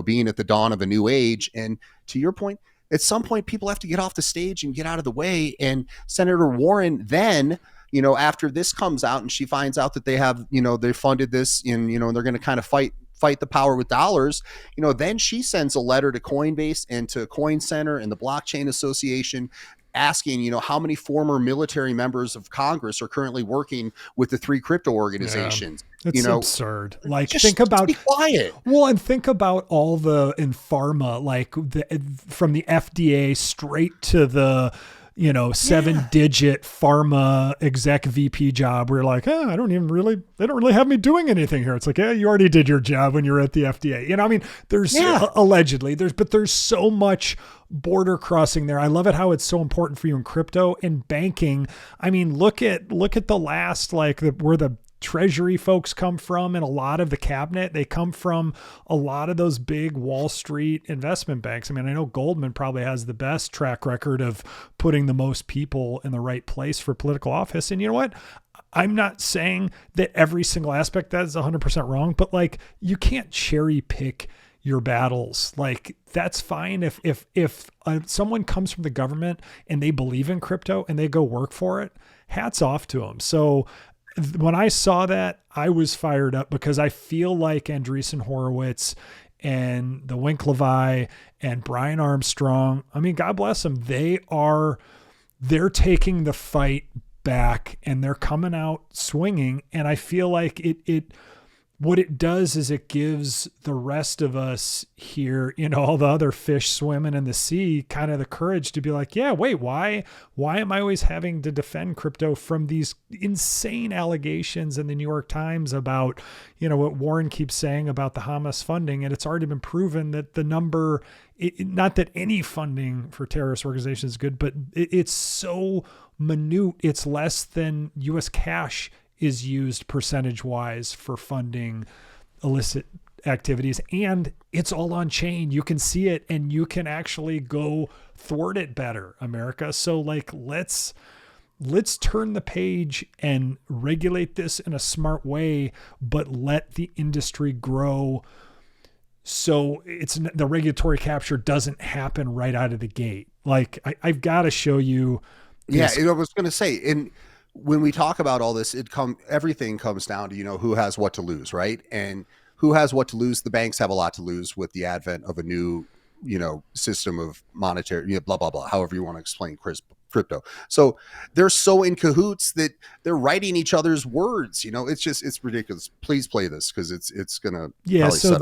being at the dawn of a new age. And to your point, at some point, people have to get off the stage and get out of the way. And Senator Warren then, after this comes out and she finds out that they have, they funded this and, they're going to kind of fight the power with dollars, then she sends a letter to Coinbase and to Coin Center and the Blockchain Association asking, how many former military members of Congress are currently working with the 3 crypto organizations. Yeah, it's absurd. Like, think about, be quiet. Well, and think about all in pharma, like from the FDA straight to the, 7-digit pharma exec VP job. We're like, they don't really have me doing anything here. It's like, you already did your job when you were at the FDA. I mean, there's allegedly there's so much border crossing there. I love it how it's so important for you in crypto and banking. I mean, look at the last, where the Treasury folks come from, and a lot of the cabinet, they come from a lot of those big Wall Street investment banks. I mean, I know Goldman probably has the best track record of putting the most people in the right place for political office. And you know what? I'm not saying that every single aspect that is 100% wrong, but like, you can't cherry pick your battles. Like, that's fine. If someone comes from the government and they believe in crypto and they go work for it, hats off to them. So when I saw that, I was fired up because I feel like Andreessen Horowitz and the Winklevi and Brian Armstrong, I mean, God bless them. They're taking the fight back and they're coming out swinging. And I feel like what it does is it gives the rest of us here, all the other fish swimming in the sea, kind of the courage to be like, yeah, wait, why am I always having to defend crypto from these insane allegations in the New York Times about, what Warren keeps saying about the Hamas funding? And it's already been proven that the number, not that any funding for terrorist organizations is good, but it's so minute. It's less than U.S. cash is used percentage wise for funding illicit activities, and it's all on chain. You can see it and you can actually go thwart it better, America. So like, let's turn the page and regulate this in a smart way, but let the industry grow. So the regulatory capture doesn't happen right out of the gate. Like, I've got to show you. Yeah. I was going to say, when we talk about all this, everything comes down to, who has what to lose, right? And who has what to lose? The banks have a lot to lose with the advent of a new, system of monetary, blah, blah, blah, however you want to explain crypto. So they're so in cahoots that they're writing each other's words. It's ridiculous. Please play this because it's going to. Yeah. So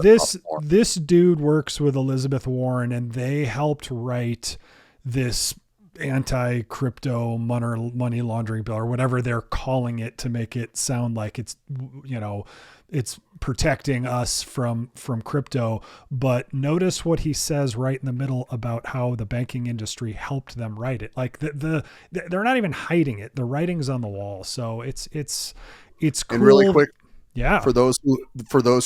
this dude works with Elizabeth Warren and they helped write this anti-crypto money laundering bill or whatever they're calling it to make it sound like it's, it's protecting us from crypto. But notice what he says right in the middle about how the banking industry helped them write it. Like they're not even hiding it. The writing's on the wall. So it's cool. And really quick, yeah. For those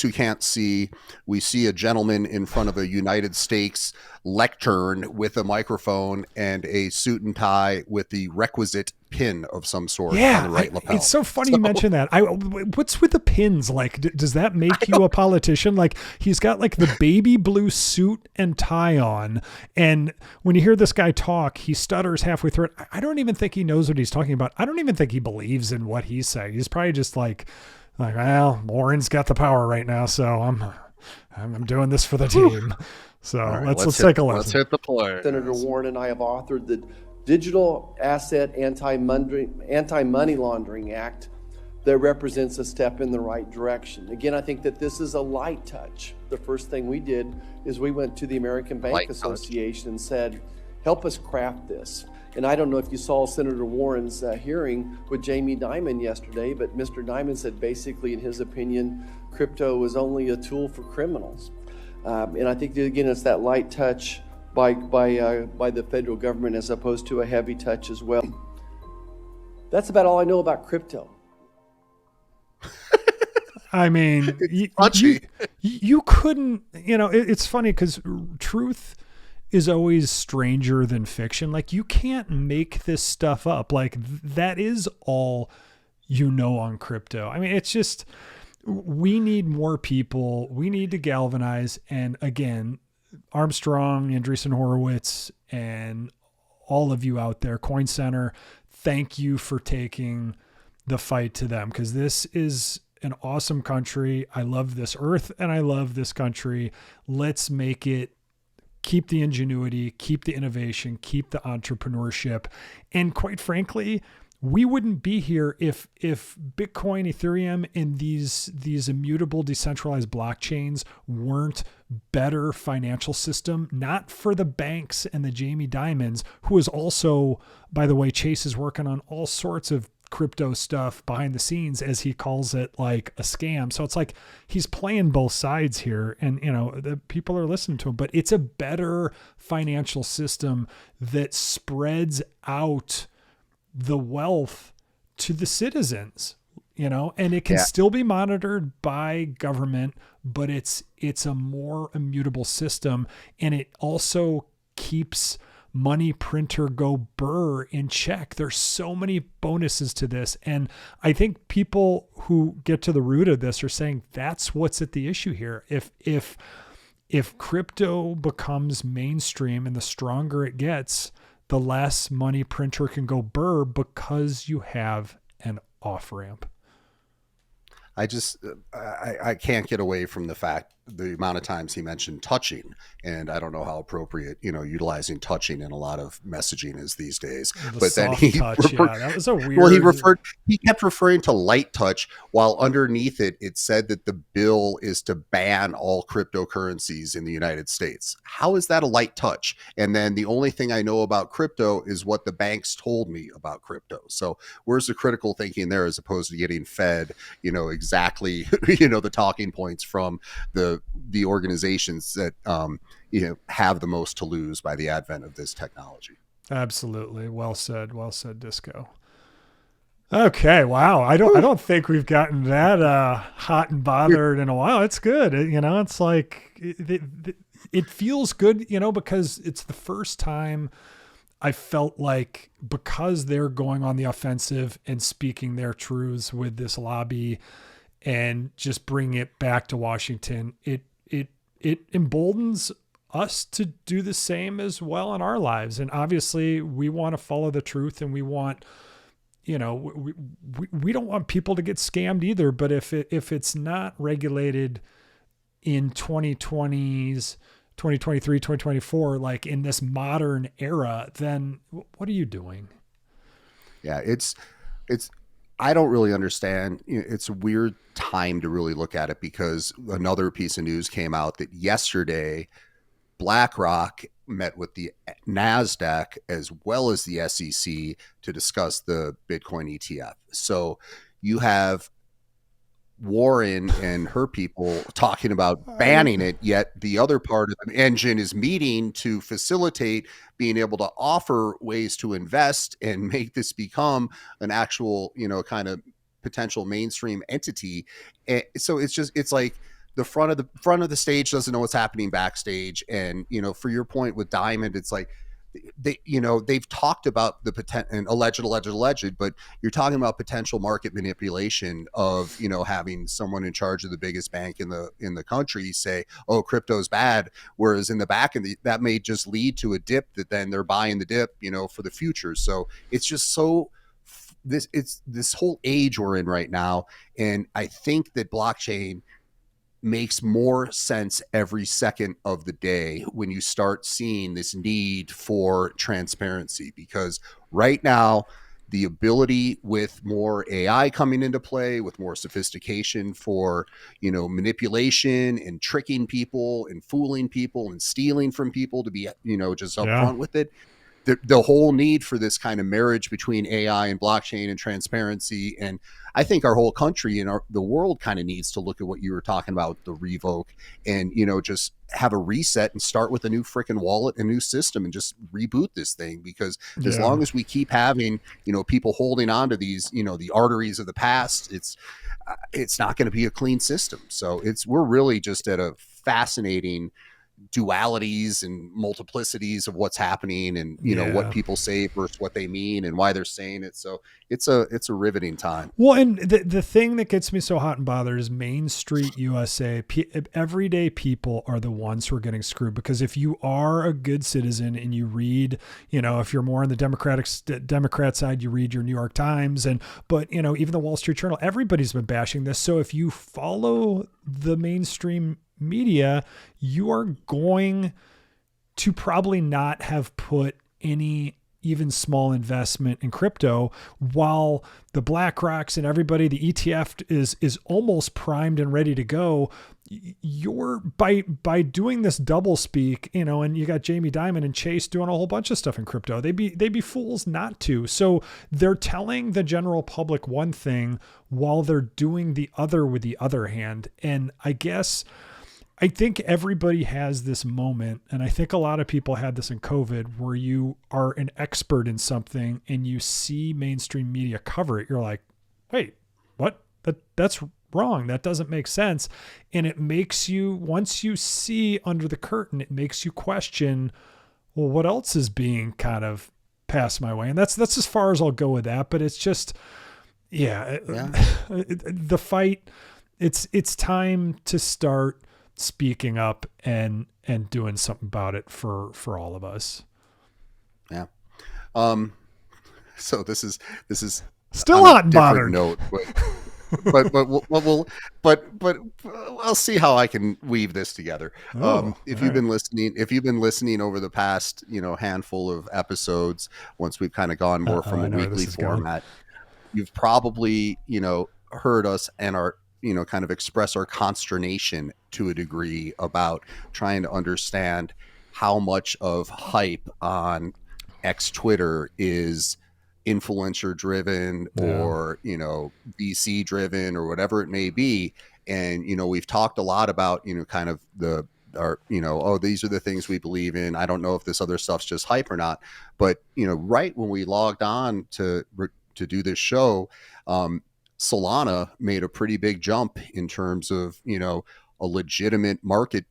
who can't see, we see a gentleman in front of a United States lectern with a microphone and a suit and tie with the requisite pin of some sort on the right lapel. It's so funny you mentioned that. What's with the pins? Like, does that make you a politician? Like, he's got like the baby blue suit and tie on, and when you hear this guy talk, he stutters halfway through it. I don't even think he knows what he's talking about. I don't even think he believes in what he's saying. He's probably just like, well, Warren's got the power right now, so I'm doing this for the team. So right, let's take a listen. Let's hit the play. Senator Warren and I have authored the Digital Asset Anti-Money Laundering Act that represents a step in the right direction. Again, I think that this is a light touch. The first thing we did is we went to the American Bank Association and said, help us craft this. And I don't know if you saw Senator Warren's hearing with Jamie Dimon yesterday, but Mr. Dimon said basically, in his opinion, crypto is only a tool for criminals. And I think that, again, it's that light touch by the federal government as opposed to a heavy touch as well. That's about all I know about crypto. I mean, you couldn't, it's funny because truth is always stranger than fiction. Like, you can't make this stuff up. Like, that is all on crypto. I mean, it's just, we need more people. We need to galvanize. And again, Armstrong, Andreessen Horowitz, and all of you out there, Coin Center, thank you for taking the fight to them, because this is an awesome country. I love this earth and I love this country. Let's make it, keep the ingenuity, keep the innovation, keep the entrepreneurship. And quite frankly, we wouldn't be here if Bitcoin, Ethereum, and these immutable decentralized blockchains weren't better financial system, not for the banks and the Jamie Dimons, who is also, by the way, Chase is working on all sorts of crypto stuff behind the scenes, as he calls it, like a scam. So it's like he's playing both sides here, and the people are listening to him. But it's a better financial system that spreads out the wealth to the citizens, and it can still be monitored by government, but it's a more immutable system, and it also keeps money printer go burr in check. There's so many bonuses to this. And I think people who get to the root of this are saying that's what's at the issue here. If crypto becomes mainstream and the stronger it gets, the less money printer can go burr because you have an off ramp. I can't get away from the fact, the amount of times he mentioned touching, and I don't know how appropriate, utilizing touching in a lot of messaging is these days. But then that was a weird. He kept referring to light touch, while underneath it said that the bill is to ban all cryptocurrencies in the United States. How is that a light touch? And then the only thing I know about crypto is what the banks told me about crypto. So where's the critical thinking there, as opposed to getting fed, exactly, the talking points from the organizations that have the most to lose by the advent of this technology. Absolutely. Well said, Disco. Okay. Wow. I don't think we've gotten that hot and bothered in a while. It's good. It's like it feels good, because it's the first time I felt like, because they're going on the offensive and speaking their truths with this lobby and just bring it back to Washington, it emboldens us to do the same as well in our lives. And obviously we want to follow the truth, and we want, we don't want people to get scammed either. But if it's not regulated in 2020s, 2023, 2024, like in this modern era, then what are you doing? Yeah, it's I don't really understand. It's a weird time to really look at it, because another piece of news came out that yesterday BlackRock met with the NASDAQ as well as the SEC to discuss the Bitcoin ETF. So you have Warren and her people talking about banning it, yet the other part of the engine is meeting to facilitate being able to offer ways to invest and make this become an actual, kind of potential mainstream entity. And so it's like the front of the stage doesn't know what's happening backstage. And, for your point with Diamond, it's like, they've talked about the potential and alleged, but you're talking about potential market manipulation of, having someone in charge of the biggest bank in the country say, oh, crypto's bad. Whereas in the back end, that may just lead to a dip that then they're buying the dip, for the future. So it's just it's this whole age we're in right now. And I think that blockchain makes more sense every second of the day when you start seeing this need for transparency, because right now the ability with more AI coming into play, with more sophistication for, manipulation and tricking people and fooling people and stealing from people to be, just upfront with it. The whole need for this kind of marriage between AI and blockchain and transparency. And I think our whole country and the world kind of needs to look at what you were talking about, the Revoke, and, just have a reset and start with a new freaking wallet, a new system, and just reboot this thing. Because as long as we keep having, people holding on to these, the arteries of the past, it's not going to be a clean system. So we're really just at a fascinating dualities and multiplicities of what's happening, and what people say versus what they mean and why they're saying it. So it's a riveting time. Well, and the thing that gets me so hot and bothered is Main Street USA. Everyday people are the ones who are getting screwed, because if you are a good citizen and you read, if you're more on the Democrat side, you read your New York Times, but even the Wall Street Journal, everybody's been bashing this. So if you follow the mainstream media, you are going to probably not have put any even small investment in crypto, while the BlackRocks and everybody, the ETF is almost primed and ready to go. You're by doing this double speak, and you got Jamie Dimon and Chase doing a whole bunch of stuff in crypto. They'd be fools not to. So they're telling the general public one thing while they're doing the other with the other hand. And I think everybody has this moment, and I think a lot of people had this in COVID, where you are an expert in something and you see mainstream media cover it. You're like, wait, what? That's wrong. That doesn't make sense. And it makes you, once you see under the curtain, it makes you question, well, what else is being kind of passed my way? And that's as far as I'll go with that. But it's just, the fight, it's time to start speaking up and doing something about it for all of us. Yeah. So this is still hot and bothered. Note, but I'll see how I can weave this together. If you've been listening over the past, handful of episodes, once we've kind of gone more from a weekly format, you've probably, heard us and our, kind of express our consternation to a degree about trying to understand how much of hype on X Twitter is influencer driven or, VC driven or whatever it may be. And, we've talked a lot about, kind of these are the things we believe in. I don't know if this other stuff's just hype or not, but, right when we logged on to do this show, Solana made a pretty big jump in terms of, a legitimate market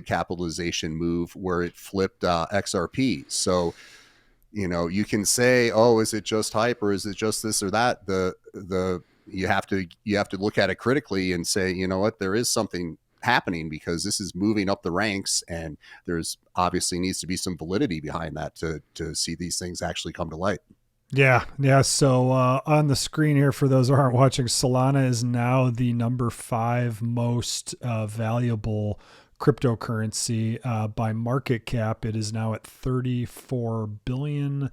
capitalization move where it flipped XRP. So, you can say, oh, is it just hype or is it just this or that? You have to look at it critically and say, you know what, there is something happening, because this is moving up the ranks, and there's obviously needs to be some validity behind that to see these things actually come to light. Yeah. So on the screen here, for those who aren't watching, Solana is now the number 5 most valuable cryptocurrency by market cap. It is now at $34 billion.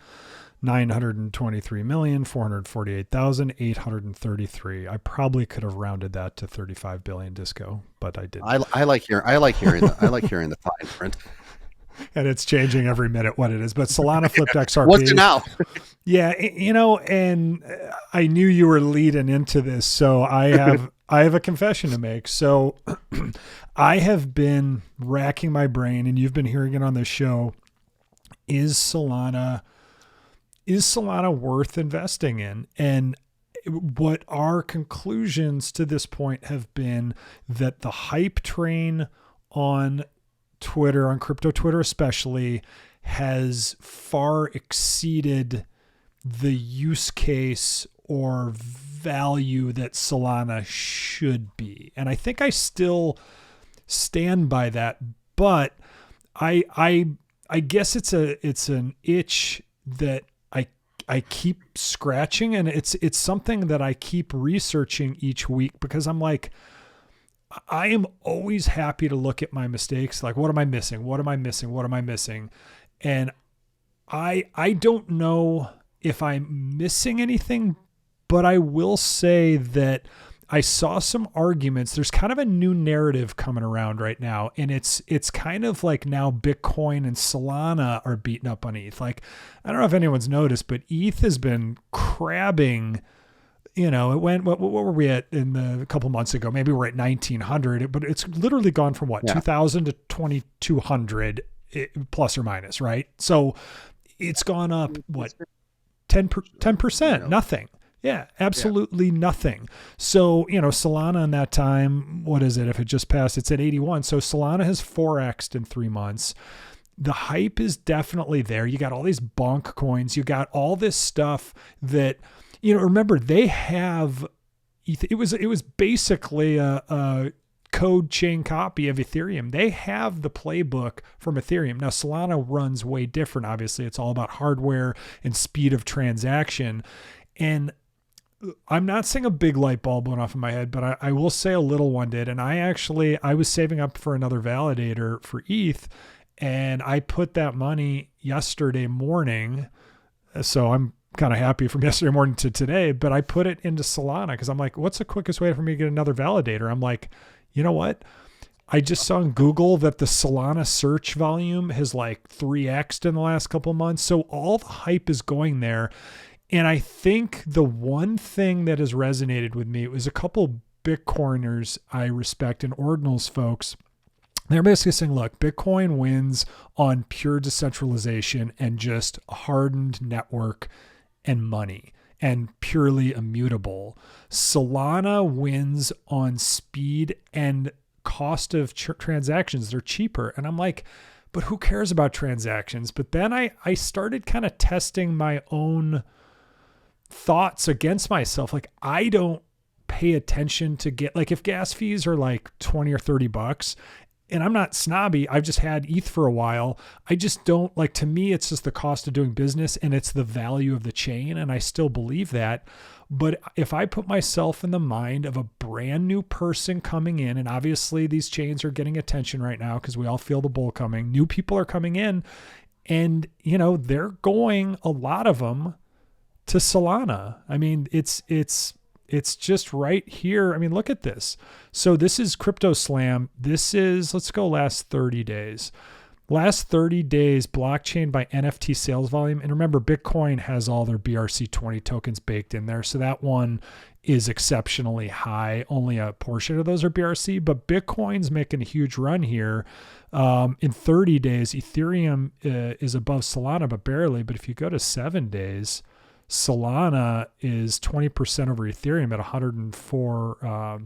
923,448,833. I probably could have rounded that to 35 billion, Disco, but I didn't. I like hearing the fine print. And it's changing every minute what it is. But Solana flipped XRP. What's it now? Yeah, and I knew you were leading into this, so I have a confession to make. So I have been racking my brain, and you've been hearing it on this show. Is Solana worth investing in? And what our conclusions to this point have been that the hype train on Twitter, on crypto Twitter especially, has far exceeded the use case or value that Solana should be. And I think I still stand by that, but I guess it's an itch that I keep scratching, and it's something that I keep researching each week, because I'm like, I am always happy to look at my mistakes. Like, what am I missing? What am I missing? What am I missing? And I don't know if I'm missing anything, but I will say that I saw some arguments. There's kind of a new narrative coming around right now, and it's kind of like now Bitcoin and Solana are beating up on ETH. Like, I don't know if anyone's noticed, but ETH has been crabbing. You know, it went, what were we at a couple months ago? Maybe we're at 1900, but it's literally gone from 2000 to 2200 plus or minus, right? So it's gone up, 10%, nothing. Yeah, absolutely nothing. So, Solana in that time, what is it? If it just passed, it's at 81. So Solana has 4x'd in 3 months. The hype is definitely there. You got all these bonk coins. You got all this stuff that, remember, they have, it was basically a code chain copy of Ethereum. They have the playbook from Ethereum. Now, Solana runs way different. Obviously, it's all about hardware and speed of transaction. And I'm not saying a big light bulb went off in my head, but I will say a little one did. And I was saving up for another validator for ETH, and I put that money yesterday morning. So I'm kind of happy from yesterday morning to today, but I put it into Solana because I'm like, what's the quickest way for me to get another validator? I'm like, you know what? I just saw on Google that the Solana search volume has like 3x'd in the last couple of months. So all the hype is going there. And I think the one thing that has resonated with me, it was a couple Bitcoiners I respect and Ordinals folks. They're basically saying, look, Bitcoin wins on pure decentralization and just hardened network and money and purely immutable. Solana wins on speed and cost of transactions. They're cheaper. And I'm like, but who cares about transactions? But then I started kind of testing my own thoughts against myself. Like, I don't pay attention to if gas fees are like 20 or 30 bucks, and I'm not snobby, I've just had ETH for a while. I just don't to me, it's just the cost of doing business and it's the value of the chain. And I still believe that. But if I put myself in the mind of a brand new person coming in, and obviously these chains are getting attention right now because we all feel the bull coming, new people are coming in, and they're going, a lot of them, to Solana. I mean, it's just right here. I mean, look at this. So this is Crypto Slam. This is, let's go last 30 days. Last 30 days, blockchain by NFT sales volume. And remember, Bitcoin has all their BRC20 tokens baked in there. So that one is exceptionally high. Only a portion of those are BRC, but Bitcoin's making a huge run here. In 30 days, Ethereum is above Solana, but barely. But if you go to 7 days, Solana is 20% over Ethereum at 104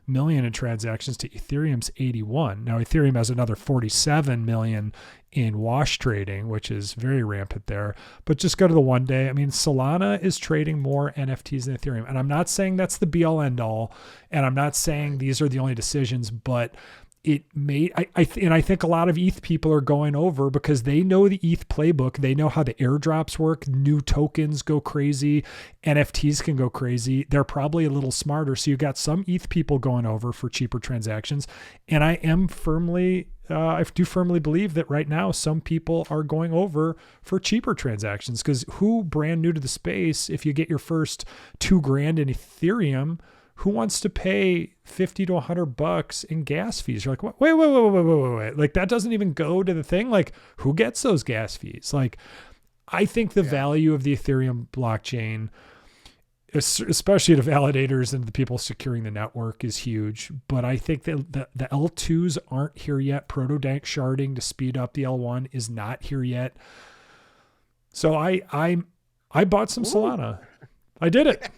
million in transactions to Ethereum's 81. Now, Ethereum has another 47 million in wash trading, which is very rampant there. But just go to the 1 day. I mean, Solana is trading more NFTs than Ethereum. And I'm not saying that's the be all end all. And I'm not saying these are the only decisions, but it made, I think a lot of ETH people are going over because they know the ETH playbook. They know how the airdrops work. New tokens go crazy. NFTs can go crazy. They're probably a little smarter. So you got some ETH people going over for cheaper transactions. And I am firmly I do firmly believe that right now some people are going over for cheaper transactions, because who brand new to the space, if you get your first $2,000 in Ethereum, who wants to pay $50 to $100 in gas fees? You're like, wait. Like, that doesn't even go to the thing. Like, who gets those gas fees? Like, I think the value of the Ethereum blockchain, especially to validators and the people securing the network, is huge. But I think that the L2s aren't here yet. Proto-dank sharding to speed up the L1 is not here yet. So I bought some Solana. I did it.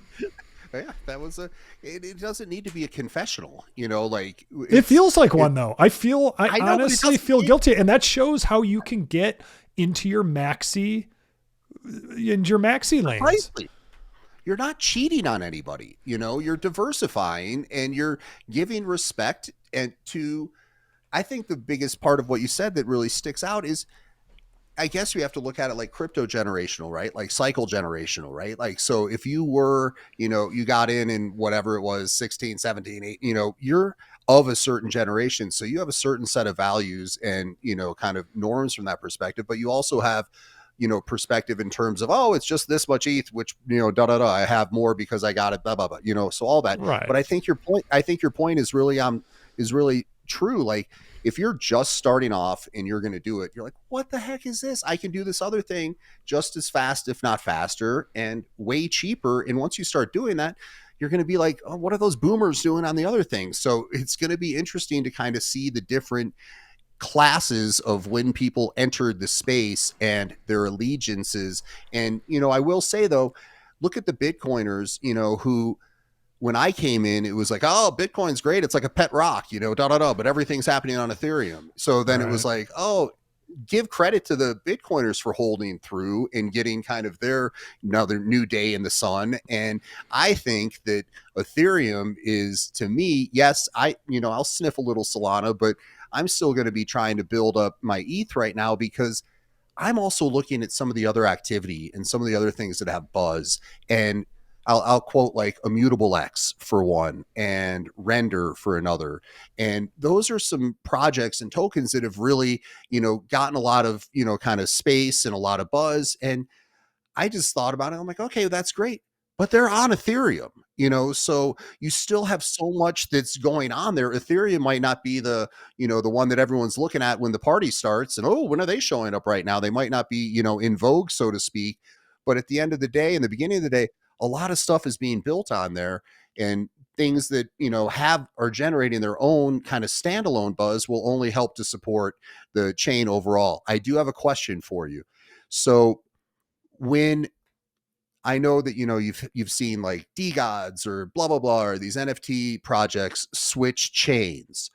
Yeah, that was it doesn't need to be a confessional, like it feels like one though. I honestly feel guilty. And that shows how you can get into your maxi lanes. Precisely. You're not cheating on anybody, you're diversifying and you're giving respect. And I think the biggest part of what you said that really sticks out is, I guess we have to look at it like crypto generational, right? Like cycle generational, right? Like, so if you were, you got in whatever it was, 16, 17, 8, you're of a certain generation. So you have a certain set of values and, kind of norms from that perspective, but you also have, perspective in terms of, oh, it's just this much ETH, which, I have more because I got it, blah, blah, blah, so all that. Right. But I think your point is really true. Like, if you're just starting off and you're going to do it, you're like, what the heck is this? I can do this other thing just as fast, if not faster, and way cheaper. And once you start doing that, you're going to be like, oh, what are those boomers doing on the other things? So it's going to be interesting to kind of see the different classes of when people entered the space and their allegiances. And, I will say though, look at the Bitcoiners, who, when I came in, it was like, oh, Bitcoin's great. It's like a pet rock, but everything's happening on Ethereum. So then it was like, oh, give credit to the Bitcoiners for holding through and getting kind of their another new day in the sun. And I think that Ethereum is, to me, yes, I'll sniff a little Solana, but I'm still going to be trying to build up my ETH right now, because I'm also looking at some of the other activity and some of the other things that have buzz. And I'll quote like Immutable X for one, and Render for another. And those are some projects and tokens that have really, gotten a lot of, kind of space and a lot of buzz. And I just thought about it. I'm like, okay, that's great. But they're on Ethereum, so you still have so much that's going on there. Ethereum might not be the one that everyone's looking at when the party starts. And, oh, when are they showing up right now? They might not be, in vogue, so to speak. But at the end of the day, in the beginning of the day, a lot of stuff is being built on there, and things that, are generating their own kind of standalone buzz will only help to support the chain overall. I do have a question for you. So when I know that, you've seen like DGods or blah, blah, blah, or these NFT projects switch chains,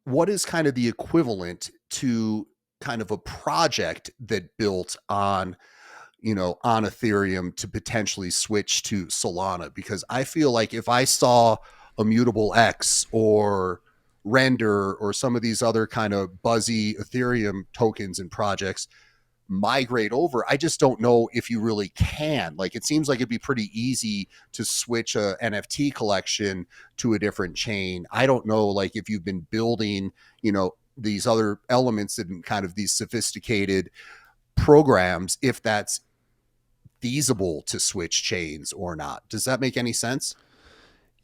what is kind of the equivalent to kind of a project that built on Ethereum to potentially switch to Solana? Because I feel like if I saw Immutable X or Render or some of these other kind of buzzy Ethereum tokens and projects migrate over, I just don't know if you really can. Like, it seems like it'd be pretty easy to switch a NFT collection to a different chain. I don't know, like, if you've been building, these other elements and kind of these sophisticated programs, if that's feasible to switch chains or not. Does that make any sense?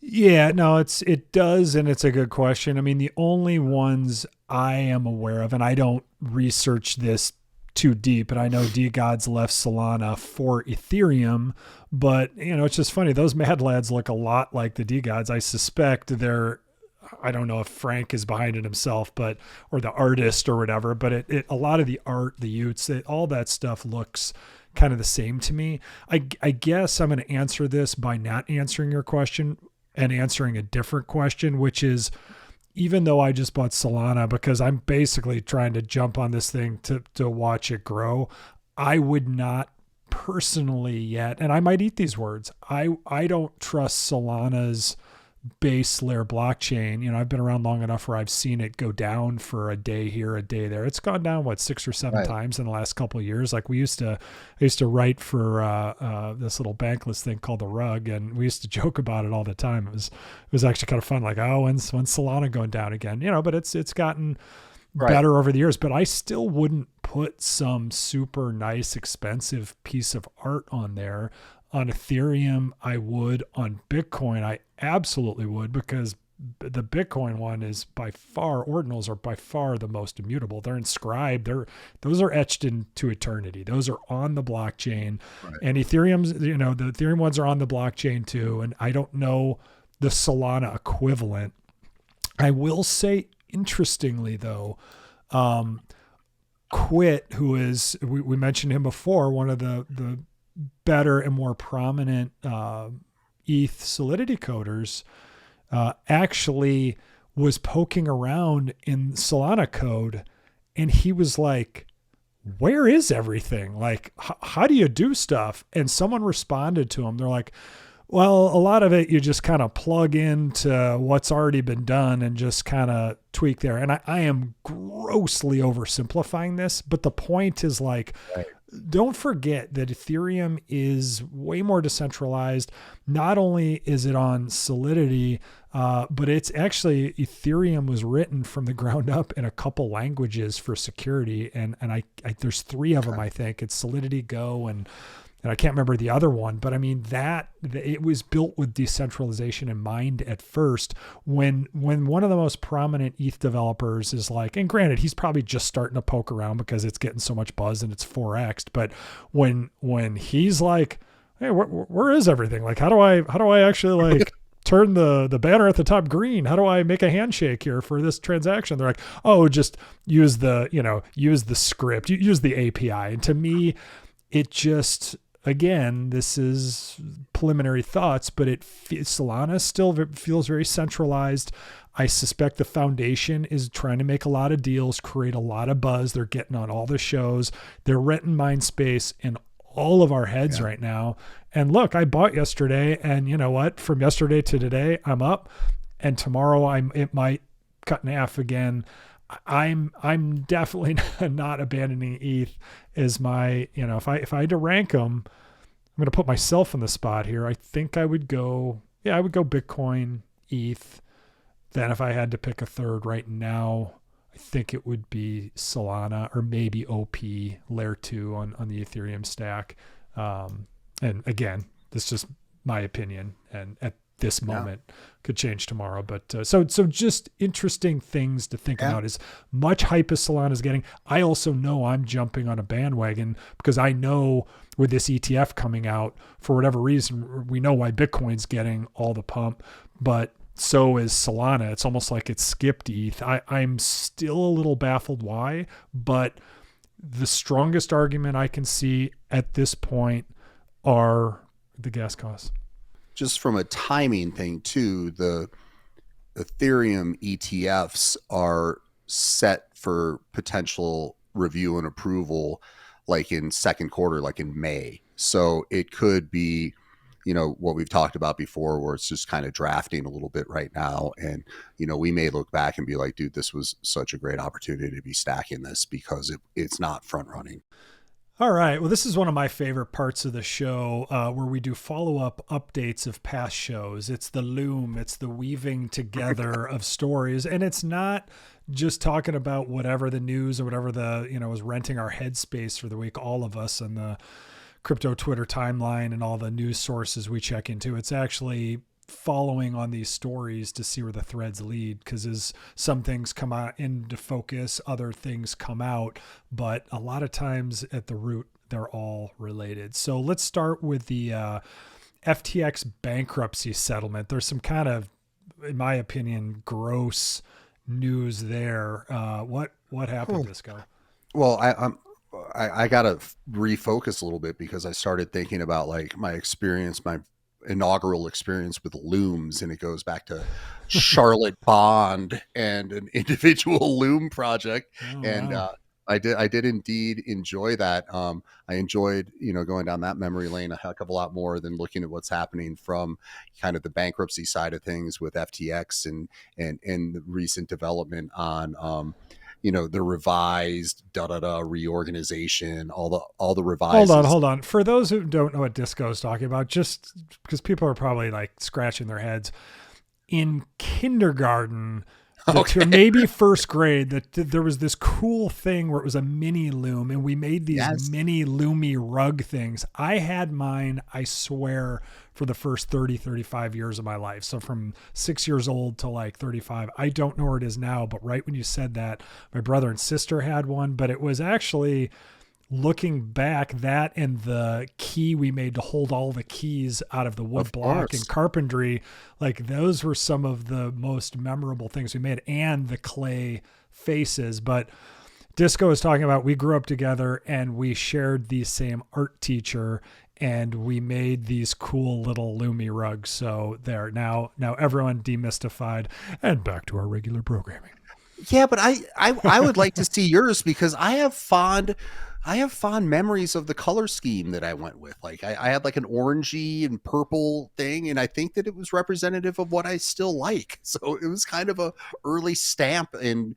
Yeah, no, it does. And it's a good question. I mean, the only ones I am aware of, and I don't research this too deep, and I know DGods left Solana for Ethereum, but it's just funny. Those Mad Lads look a lot like the DGods. I suspect I don't know if Frank is behind it himself, or the artist or whatever, but a lot of the art, the Utes, all that stuff looks kind of the same to me. I guess I'm going to answer this by not answering your question and answering a different question, which is, even though I just bought Solana because I'm basically trying to jump on this thing to watch it grow, I would not personally yet, and I might eat these words, I don't trust Solana's base layer blockchain, I've been around long enough where I've seen it go down for a day here, a day there. It's gone down, 6 or 7 times in the last couple of years. Like I used to write for this little bankless thing called The Rug, and we used to joke about it all the time. It was actually kind of fun. Like, oh, when's Solana going down again? But it's gotten better over the years. But I still wouldn't put some super nice, expensive piece of art on there. On Ethereum, I would. On Bitcoin, I absolutely would, because the Bitcoin one is by far, ordinals are by far the most immutable. They're inscribed. Those are etched into eternity. Those are on the blockchain. And Ethereum's, the Ethereum ones are on the blockchain too. And I don't know the Solana equivalent. I will say, interestingly though, Quit, who is, we mentioned him before, one of the better and more prominent ETH Solidity coders, actually was poking around in Solana code, and he was like, where is everything? Like, how do you do stuff? And someone responded to him. They're like, well, a lot of it you just kind of plug into what's already been done and just kind of tweak there. And I am grossly oversimplifying this, but the point is like, don't forget that Ethereum is way more decentralized. Not only is it on Solidity, but it's actually, Ethereum was written from the ground up in a couple languages for security. And I there's 3 of them, I think. It's Solidity, Go, and I can't remember the other one, but I mean it was built with decentralization in mind at first. When one of the most prominent ETH developers is like, and granted, he's probably just starting to poke around because it's getting so much buzz and it's 4x'd, but when he's like, hey, where is everything? Like, how do I actually like turn the banner at the top green? How do I make a handshake here for this transaction? They're like, oh, just use the script, use the API. And to me, it just, again, this is preliminary thoughts, but Solana still feels very centralized. I suspect the foundation is trying to make a lot of deals, create a lot of buzz. They're getting on all the shows. They're renting mind space in all of our heads right now. And look, I bought yesterday, and you know what? From yesterday to today, I'm up, and tomorrow it might cut in half again. I'm definitely not abandoning ETH as my, if I had to rank them, I'm going to put myself in the spot here. I think I would go Bitcoin, ETH. Then if I had to pick a third right now, I think it would be Solana, or maybe OP layer 2 on the Ethereum stack. And again, this is just my opinion, and at this moment could change tomorrow. But so just interesting things to think about. As much hype as Solana is getting, I also know I'm jumping on a bandwagon, because I know with this ETF coming out, for whatever reason, we know why Bitcoin's getting all the pump, but so is Solana. It's almost like it skipped ETH. I'm still a little baffled why, but the strongest argument I can see at this point are the gas costs. Just from a timing thing too, the Ethereum ETFs are set for potential review and approval like in second quarter, like in May. So it could be, what we've talked about before, where it's just kind of drafting a little bit right now. And, we may look back and be like, dude, this was such a great opportunity to be stacking this, because it's not front running. All right. Well, this is one of my favorite parts of the show, where we do follow-up updates of past shows. It's the loom. It's the weaving together of stories. And it's not just talking about whatever the news or whatever is renting our headspace for the week, all of us on the crypto Twitter timeline and all the news sources we check into. It's actually following on these stories to see where the threads lead, because as some things come out into focus, other things come out, but a lot of times at the root, they're all related. So let's start with the FTX bankruptcy settlement. There's some kind of, in my opinion, gross news there. What happened, Disco? Well, I got to refocus a little bit, because I started thinking about like my inaugural experience with looms, and it goes back to Charlotte Bond and an individual loom project. I did indeed enjoy that. I enjoyed, going down that memory lane a heck of a lot more than looking at what's happening from kind of the bankruptcy side of things with FTX and the recent development on, the revised reorganization, all the revises. Hold on. For those who don't know what Disco is talking about, just because people are probably like scratching their heads, in kindergarten, maybe first grade, that there was this cool thing where it was a mini loom, and we made these mini loomy rug things. I had mine, I swear, for the first 35 years of my life. So from 6 years old to like 35. I don't know where it is now, but right when you said that, my brother and sister had one, but it was actually, looking back, that and the key we made to hold all the keys out of the wood block and carpentry, like those were some of the most memorable things we made, and the clay faces. But Disco is talking about, we grew up together and we shared the same art teacher, and we made these cool little loomy rugs. So there, now everyone demystified, and back to our regular programming. Yeah, but I would like to see yours, because I have fond memories of the color scheme that I went with. Like I had like an orangey and purple thing, and I think that it was representative of what I still like. So it was kind of a early stamp and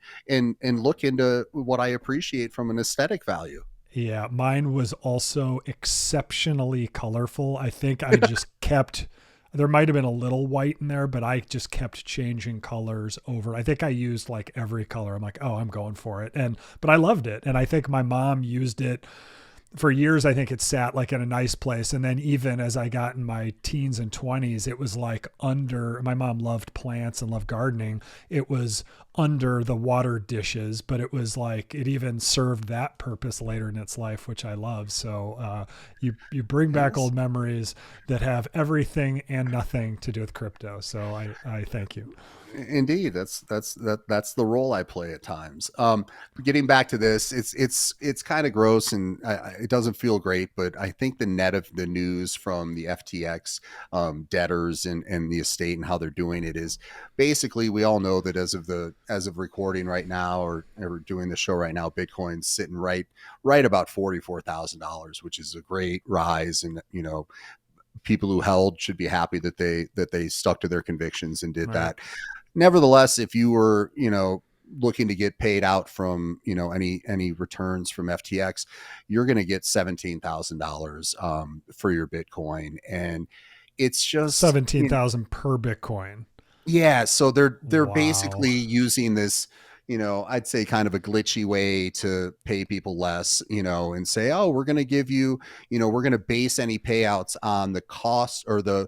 look into what I appreciate from an aesthetic value. Yeah, mine was also exceptionally colorful. I think I just kept, there might have been a little white in there, but I just kept changing colors over. I think I used like every color. I'm like, oh, I'm going for it. But I loved it. And I think my mom used it for years. I think it sat like in a nice place. And then even as I got in my teens and 20s, it was like under, my mom loved plants and loved gardening. It was under the water dishes, but it was like, it even served that purpose later in its life, which I love. So you bring back old memories that have everything and nothing to do with crypto. So I thank you. Indeed, that's the role I play at times. Getting back to this, it's kind of gross, and it doesn't feel great. But I think the net of the news from the FTX debtors and the estate and how they're doing it is basically, we all know that as of recording right now, or doing the show right now, Bitcoin's sitting right about $44,000, which is a great rise, and people who held should be happy that they stuck to their convictions and did that. Nevertheless, if you were, looking to get paid out from, any returns from FTX, you're going to get $17,000 for your Bitcoin. And it's just 17,000 per Bitcoin. Yeah. So they're basically using this, I'd say kind of a glitchy way to pay people less, and say, oh, we're going to give you, we're going to base any payouts on the cost or the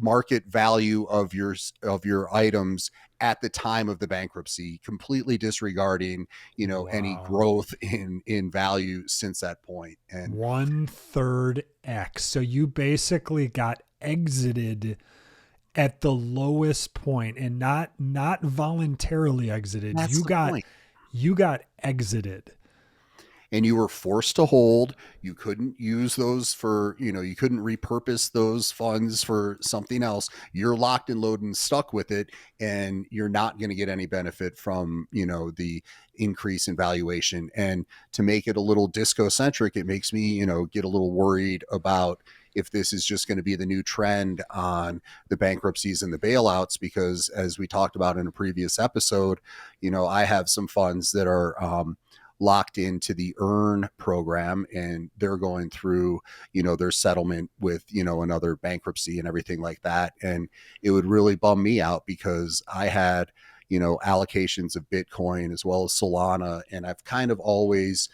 market value of your items at the time of the bankruptcy, completely disregarding, any growth in value since that point. And 1/3 X. So you basically got exited at the lowest point, and not voluntarily exited. You got exited. And you were forced to hold. You couldn't use those for, you couldn't repurpose those funds for something else. You're locked and loaded and stuck with it, and you're not going to get any benefit from, the increase in valuation. And to make it a little disco centric, it makes me, get a little worried about if this is just going to be the new trend on the bankruptcies and the bailouts, because as we talked about in a previous episode, I have some funds that are, locked into the earn program, and they're going through, their settlement with, another bankruptcy and everything like that. And it would really bum me out, because I had, allocations of Bitcoin as well as Solana. And I've kind of always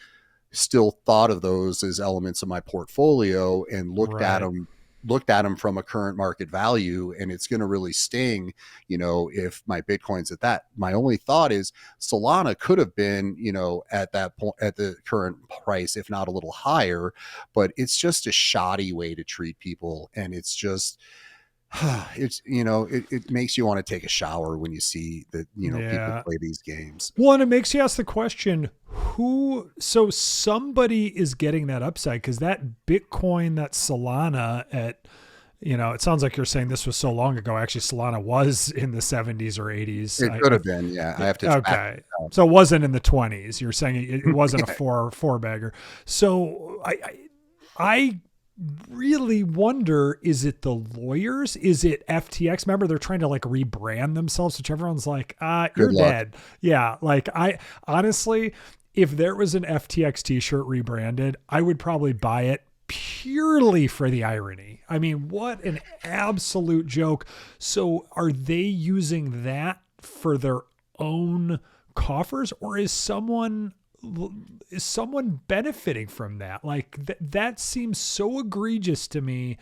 still thought of those as elements of my portfolio and looked at them from a current market value, and it's going to really sting, if my Bitcoin's at that. My only thought is Solana could have been, at that point, at the current price, if not a little higher, but it's just a shoddy way to treat people. And it's just, it makes you want to take a shower when you see that, people play these games. Well, and it makes you ask the question, so somebody is getting that upside, because that Bitcoin, that Solana at, it sounds like you're saying this was so long ago. Actually, Solana was in the 70s or 80s. It could have been. Yeah. I have to. Okay. So it wasn't in the 20s. You're saying it wasn't a four bagger. So I really wonder, is it the lawyers? Is it FTX? Remember, they're trying to like rebrand themselves, which everyone's like, you're dead. Yeah. Like I honestly, if there was an FTX t-shirt rebranded, I would probably buy it purely for the irony. I mean, what an absolute joke. So are they using that for their own coffers, or is someone benefiting from that? Like that seems so egregious to me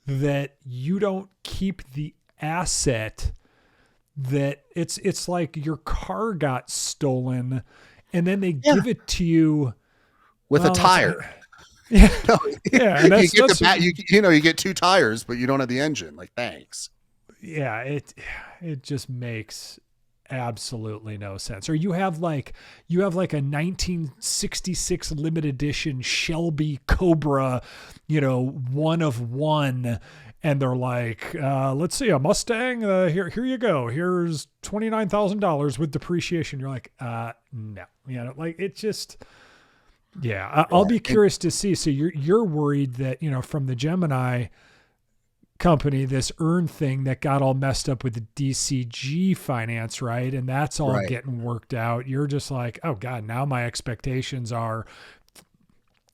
that you don't keep the asset, that it's like your car got stolen and then they give it to you with a tire. Yeah. Yeah. And you get 2 tires, but you don't have the engine. Like, thanks. Yeah. It just makes absolutely no sense. Or you have like a 1966 limited edition Shelby Cobra, 1 of 1. And they're like, let's see, a Mustang. Here you go. Here's $29,000 with depreciation. You're like, no, like it just, yeah. I'll be curious to see. So you're worried that, from the Gemini company, this earn thing that got all messed up with the DCG finance, right? And that's all getting worked out. You're just like, oh God, now my expectations are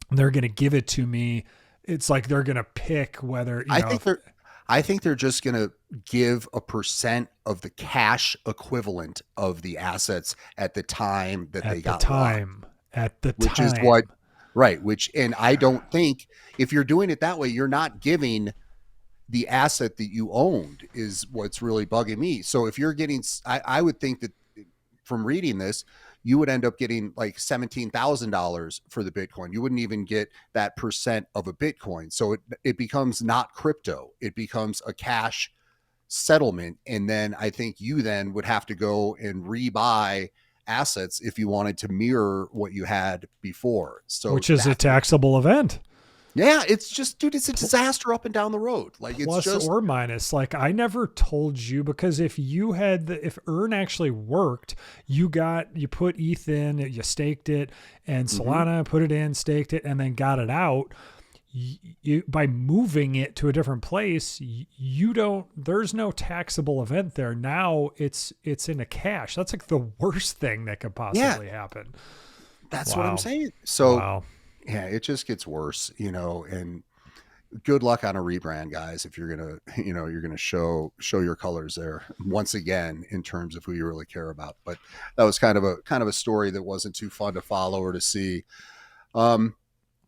they're going to give it to me. It's like they're going to pick whether, I think they're just going to give a percent of the cash equivalent of the assets at the time that they got locked. Which is what, and I don't think if you're doing it that way, you're not giving the asset that you owned, is what's really bugging me. So if you're getting, I would think that from reading this, you would end up getting like $17,000 for the Bitcoin. You wouldn't even get that percent of a Bitcoin. So it becomes not crypto. It becomes a cash settlement. And then I think you then would have to go and rebuy assets if you wanted to mirror what you had before. So which is a taxable event. Yeah, it's just, dude, it's a disaster up and down the road. Like, it's plus just or minus. Like, I never told you, because if if Earn actually worked, you put ETH in, you staked it, and Solana put it in, staked it, and then got it out. You by moving it to a different place, there's no taxable event there. Now it's in a cash. That's like the worst thing that could possibly happen. That's what I'm saying. So yeah, it just gets worse, and good luck on a rebrand, guys. If you're going to, you're going to show your colors there once again, in terms of who you really care about. But that was kind of a story that wasn't too fun to follow or to see.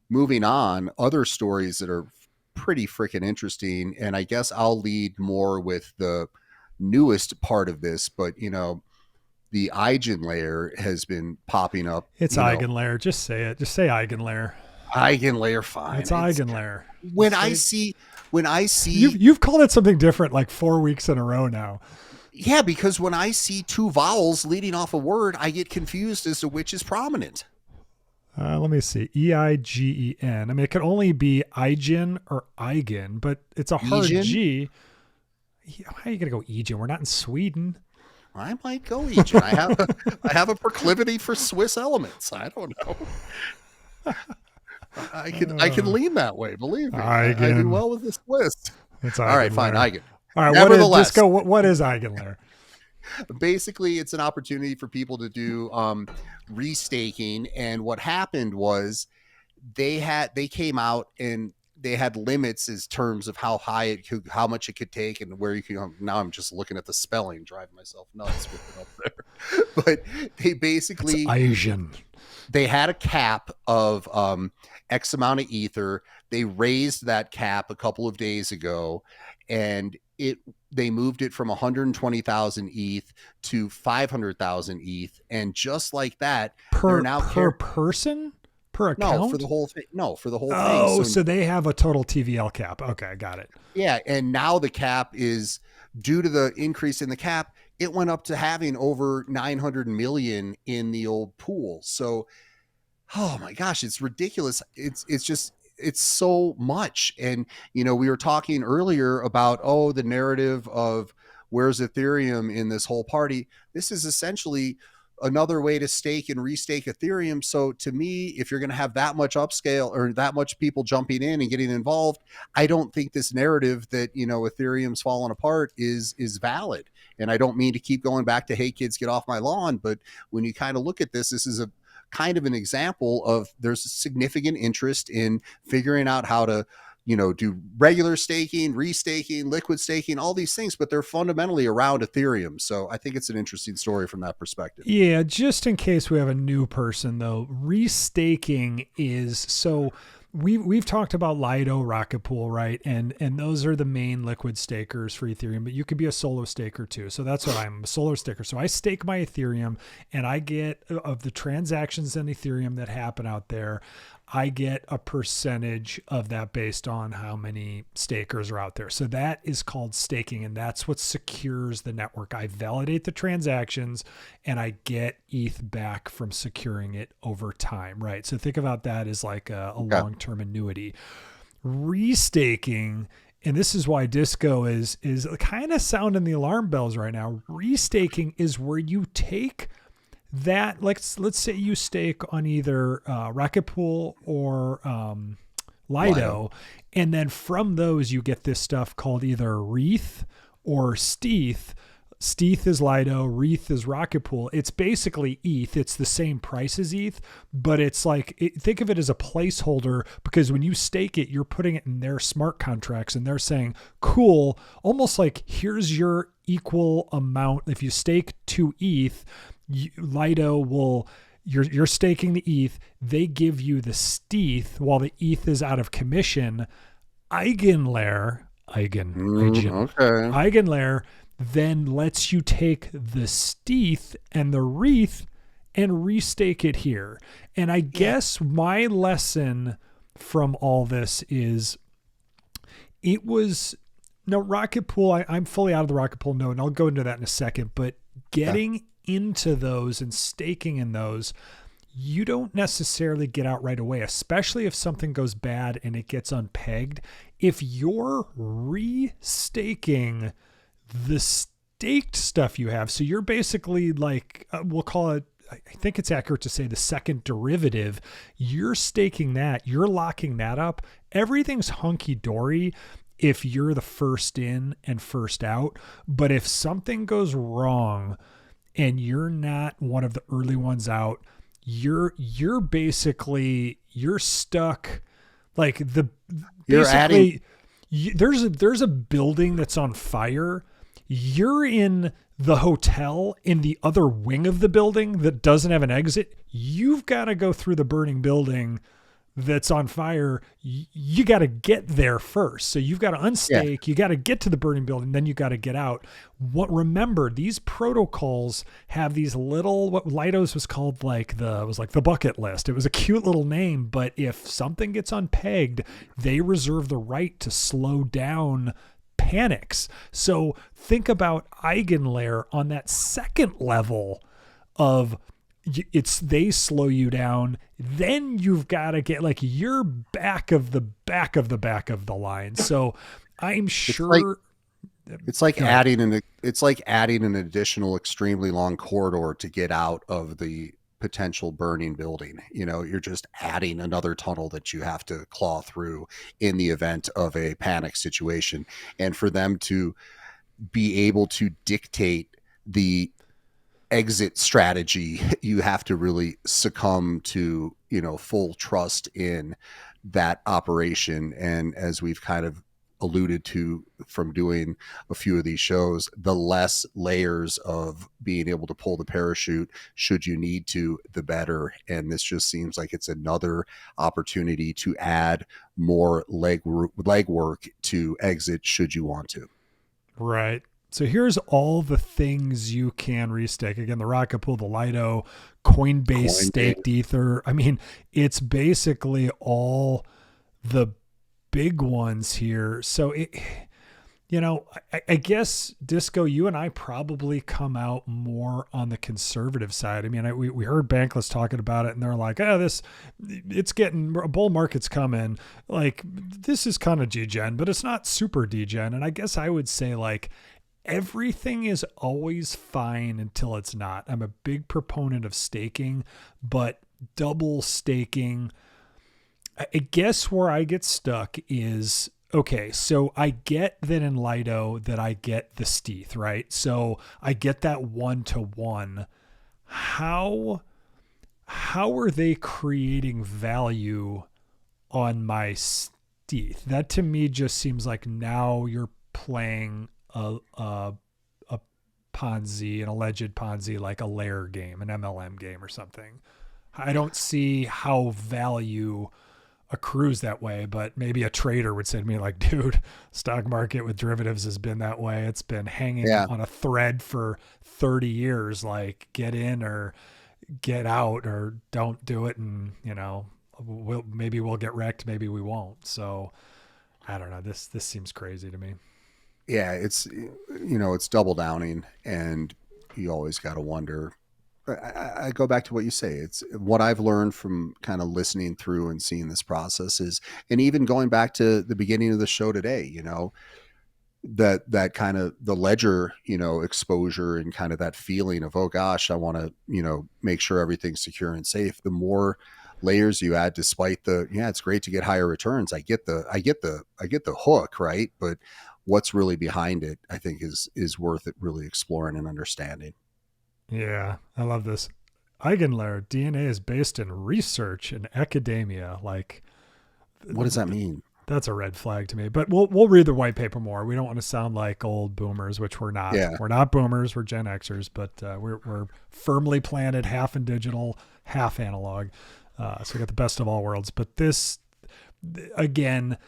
Moving on, other stories that are pretty freaking interesting. And I guess I'll lead more with the newest part of this, but the Eigenlayer has been popping up. It's Eigenlayer. Just say it. Just say Eigenlayer. Eigenlayer, fine. It's Eigenlayer. When I see, you've called it something different like 4 weeks in a row now. Yeah, because when I see 2 vowels leading off a word, I get confused as to which is prominent. Let me see. EIGEN. I mean, it could only be Eigen or Eigen, but it's a hard G. How are you gonna go Eigen? We're not in Sweden. I might go Eigen. I have a proclivity for Swiss elements. I don't know. I can lean that way. Believe me, I do well with the Swiss. All right, fine, Eigen. All right, nevertheless, what is Eigenlayer? Basically, it's an opportunity for people to do restaking, and what happened was they came out and they had limits in terms of how much it could take and where you can. Now I'm just looking at the spelling, driving myself nuts with it up there. But they basically they had a cap of X amount of Ether. They raised that cap a couple of days ago, and they moved it from 120,000 ETH to 500,000 ETH, and just like that, per person. Per account? No, for the whole thing. Oh, so they have a total TVL cap. Okay, got it. Yeah, and now the cap is, due to the increase in the cap, it went up to having over 900 million in the old pool. So, oh my gosh, it's ridiculous. It's just, it's so much. And, we were talking earlier about, the narrative of where's Ethereum in this whole party. This is essentially another way to stake and restake Ethereum. So to me, if you're going to have that much upscale or that much people jumping in and getting involved, I don't think this narrative that, Ethereum's fallen apart is valid. And I don't mean to keep going back to, hey, kids, get off my lawn. But when you kind of look at this is a kind of an example of there's a significant interest in figuring out how to, do regular staking, restaking, liquid staking, all these things, but they're fundamentally around Ethereum. So I think it's an interesting story from that perspective. Yeah, just in case we have a new person though, restaking is so we've talked about Lido, Rocket Pool, right? And those are the main liquid stakers for Ethereum, but you could be a solo staker too. So that's what I'm, a solo staker. So I stake my Ethereum and I get of the transactions in Ethereum that happen out there, I get a percentage of that based on how many stakers are out there. So that is called staking, and that's what secures the network. I validate the transactions and I get ETH back from securing it over time, right? So think about that as like a long-term annuity. Restaking, and this is why Disco is kind of sounding the alarm bells right now. Restaking is where you take that, let's say you stake on either Rocket Pool or Lido, and then from those you get this stuff called either RETH or STETH. STETH is Lido, RETH is Rocket Pool. It's basically ETH. It's the same price as ETH, but it's like, think of it as a placeholder, because when you stake it, you're putting it in their smart contracts and they're saying, cool, almost like here's your equal amount. If you stake 2 ETH, Lido will, you're staking the ETH, they give you the STETH while the ETH is out of commission. Eigenlayer then lets you take the STETH and the RETH and restake it here. And I guess my lesson from all this is Rocket Pool, I'm fully out of the Rocket Pool node, and I'll go into that in a second, but getting into those and staking in those, you don't necessarily get out right away, especially if something goes bad and it gets unpegged. If you're restaking the staked stuff you have, so you're basically like, we'll call it, I think it's accurate to say the second derivative, you're staking that, you're locking that up. Everything's hunky-dory if you're the first in and first out. But if something goes wrong and you're not one of the early ones out, you're stuck. Like there's a building that's on fire. You're in the hotel in the other wing of the building that doesn't have an exit. You've got to go through the burning building that's on fire. You got to get there first. So you've got to unstake, you got to get to the burning building, then you got to get out. Remember, these protocols have these little, what Lido's was called the bucket list. It was a cute little name, but if something gets unpegged, they reserve the right to slow down panics. So think about Eigenlayer on that second level of they slow you down. Then you've got to get you're back of the line. So I'm sure it's like adding an additional extremely long corridor to get out of the potential burning building. You're just adding another tunnel that you have to claw through in the event of a panic situation. And for them to be able to dictate the exit strategy, you have to really succumb to, full trust in that operation. And as we've kind of alluded to from doing a few of these shows, the less layers of being able to pull the parachute should you need to, the better. And this just seems like it's another opportunity to add more legwork to exit should you want to. Right. So here's all the things you can restake. Again, the Rocket Pool, the Lido, Coinbase staked Ether. I mean, it's basically all the big ones here. So I guess, Disco, you and I probably come out more on the conservative side. I mean, we heard Bankless talking about it, and they're like, it's getting, a bull market's coming. Like, this is kind of degen, but it's not super degen. And I guess I would say, like, everything is always fine until it's not. I'm a big proponent of staking, but double staking, I guess where I get stuck is, okay, so I get that in Lido that I get the Steth, right? So I get that 1-to-1. How are they creating value on my Steth? That to me just seems like now you're playing a Ponzi, an alleged Ponzi, like a layer game, an MLM game or something. I don't see how value accrues that way, but maybe a trader would say to me like, dude, stock market with derivatives has been that way. It's been hanging on a thread for 30 years. Like, get in or get out or don't do it. And, maybe we'll get wrecked. Maybe we won't. So I don't know. This seems crazy to me. Yeah. It's, it's double downing, and you always got to wonder. I go back to what you say. It's what I've learned from kind of listening through and seeing this process is, and even going back to the beginning of the show today, that kind of the ledger, exposure and kind of that feeling of, oh gosh, I want to, make sure everything's secure and safe. The more layers you add, despite it's great to get higher returns. I get the hook, right? But what's really behind it, I think is worth it really exploring and understanding. Yeah, I love this. Eigenlayer DNA is based in research and academia. Like, what does that mean? That's a red flag to me. But we'll read the white paper more. We don't want to sound like old boomers, which we're not. Yeah. We're not boomers. We're Gen Xers, but we're firmly planted, half in digital, half analog. So we got the best of all worlds. But this, again,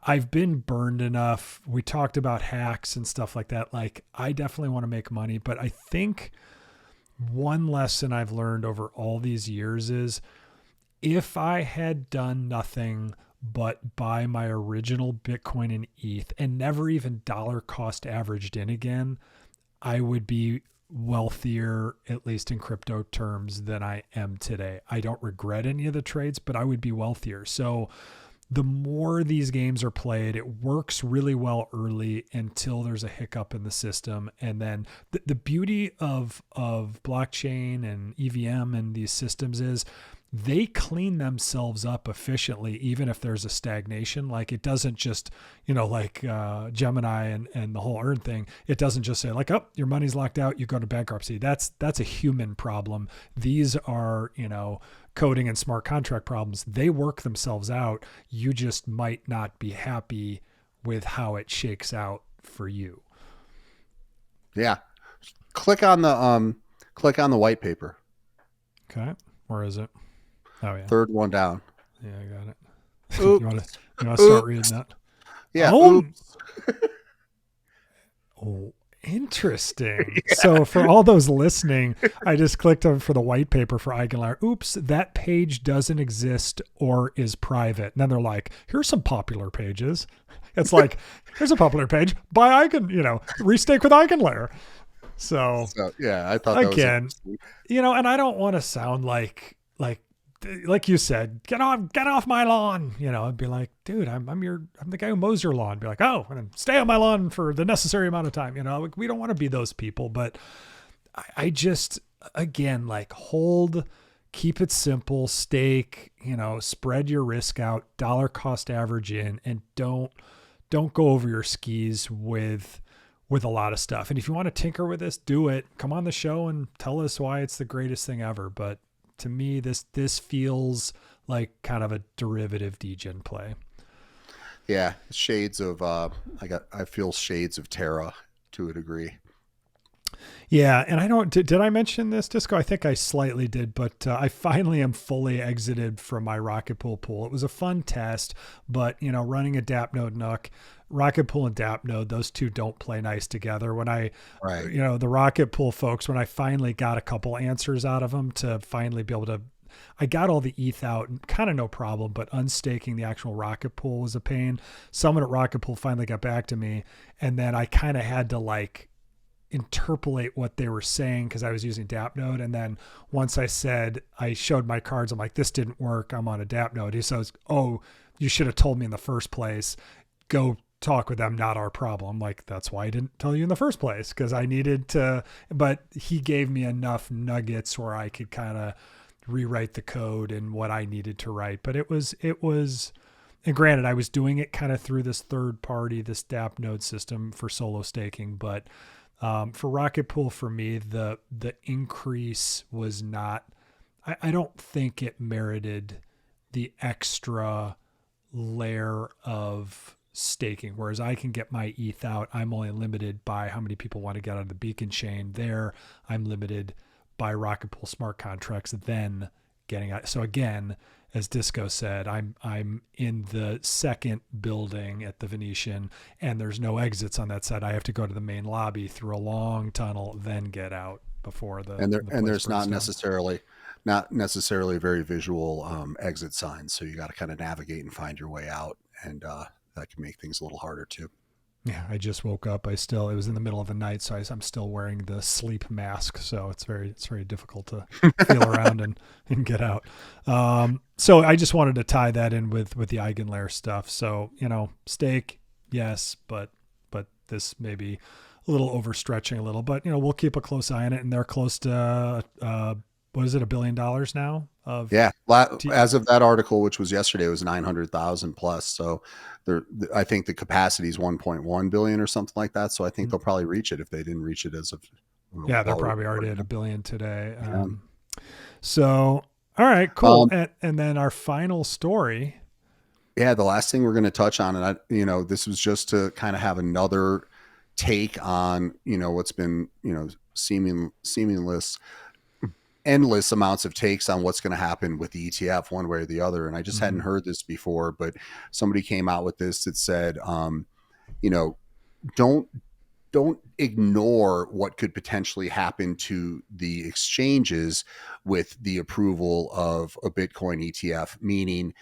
I've been burned enough. We talked about hacks and stuff like that. Like, I definitely want to make money, but I think one lesson I've learned over all these years is, if I had done nothing but buy my original Bitcoin and ETH and never even dollar cost averaged in again, I would be wealthier, at least in crypto terms, than I am today. I don't regret any of the trades, but I would be wealthier. So the more these games are played, it works really well early until there's a hiccup in the system. And then the beauty of blockchain and EVM and these systems is they clean themselves up efficiently, even if there's a stagnation. Like, it doesn't just, like Gemini and the whole earn thing. It doesn't just say like, oh, your money's locked out, you go to bankruptcy. That's a human problem. These are, coding and smart contract problems. They work themselves out. You just might not be happy with how it shakes out for you. Yeah. Click on the white paper. Okay. Where is it? Oh yeah. Third one down. Yeah, I got it. You want to start reading that? Yeah. Oh, oh, interesting. So for all those listening, I just clicked on for the white paper for Eigenlayer. Oops, that page doesn't exist or is private. And then they're like, here's some popular pages. It's like, here's a popular page. Buy restake with Eigenlayer. So yeah, I thought that again, was and I don't want to sound like you said, get off my lawn. I'd be like, dude, I'm the guy who mows your lawn. Be like, oh, and then stay on my lawn for the necessary amount of time. We don't want to be those people, but I just, again, like, keep it simple, stake, spread your risk out, dollar cost average in, and don't go over your skis with a lot of stuff. And if you want to tinker with this, do it. Come on the show and tell us why it's the greatest thing ever. But to me, this feels like kind of a derivative degen play. Yeah, shades of I feel shades of Terra to a degree. Yeah, and I don't did I mention this, Disco? I think I slightly did, but I finally am fully exited from my Rocket Pool pool. It was a fun test, but running a DApp node NUC, Rocket Pool and DApp node, those two don't play nice together. When the Rocket Pool folks, when I finally got a couple answers out of them to finally be able to I got all the ETH out, kind of no problem, but unstaking the actual rocket pool was a pain. Someone at Rocket Pool finally got back to me, and then I kind of had to like interpolate what they were saying because I was using DApp node. And then once I showed my cards, I'm like, this didn't work, I'm on a DApp node. He says, oh, you should have told me in the first place. Go talk with them, not our problem. Like, that's why I didn't tell you in the first place, because I needed to. But he gave me enough nuggets where I could kind of rewrite the code and what I needed to write. But it was, and granted, I was doing it kind of through this third party, this DApp node system for solo staking. But for Rocket Pool, for me, the increase was not, I don't think it merited the extra layer of staking. Whereas I can get my ETH out, I'm only limited by how many people want to get on the beacon chain. There, I'm limited by Rocket Pool smart contracts, then getting out. So again, as Disco said, I'm in the second building at the Venetian, and there's no exits on that side. I have to go to the main lobby through a long tunnel, then get out before the there's not necessarily very visual exit signs, so you got to kind of navigate and find your way out, and that can make things a little harder too. Yeah, I just woke up. It was in the middle of the night, so I'm still wearing the sleep mask. So it's very difficult to feel around and get out. So I just wanted to tie that in with the eigenlayer stuff. So, stake, yes, but this may be a little overstretching a little, but we'll keep a close eye on it. And they're close to, what is it, $1 billion now? As of that article, which was yesterday, it was 900,000 plus. So I think the capacity is 1.1 billion or something like that. So I think they'll probably reach it if they didn't reach it as of. Yeah, they're probably already at $1 billion today. So, all right, cool. And then our final story. Yeah, the last thing we're going to touch on, and this was just to kind of have another take on, what's been, seamless, endless amounts of takes on what's going to happen with the ETF one way or the other. And I just hadn't heard this before, but somebody came out with this that said, don't ignore what could potentially happen to the exchanges with the approval of a Bitcoin ETF, meaning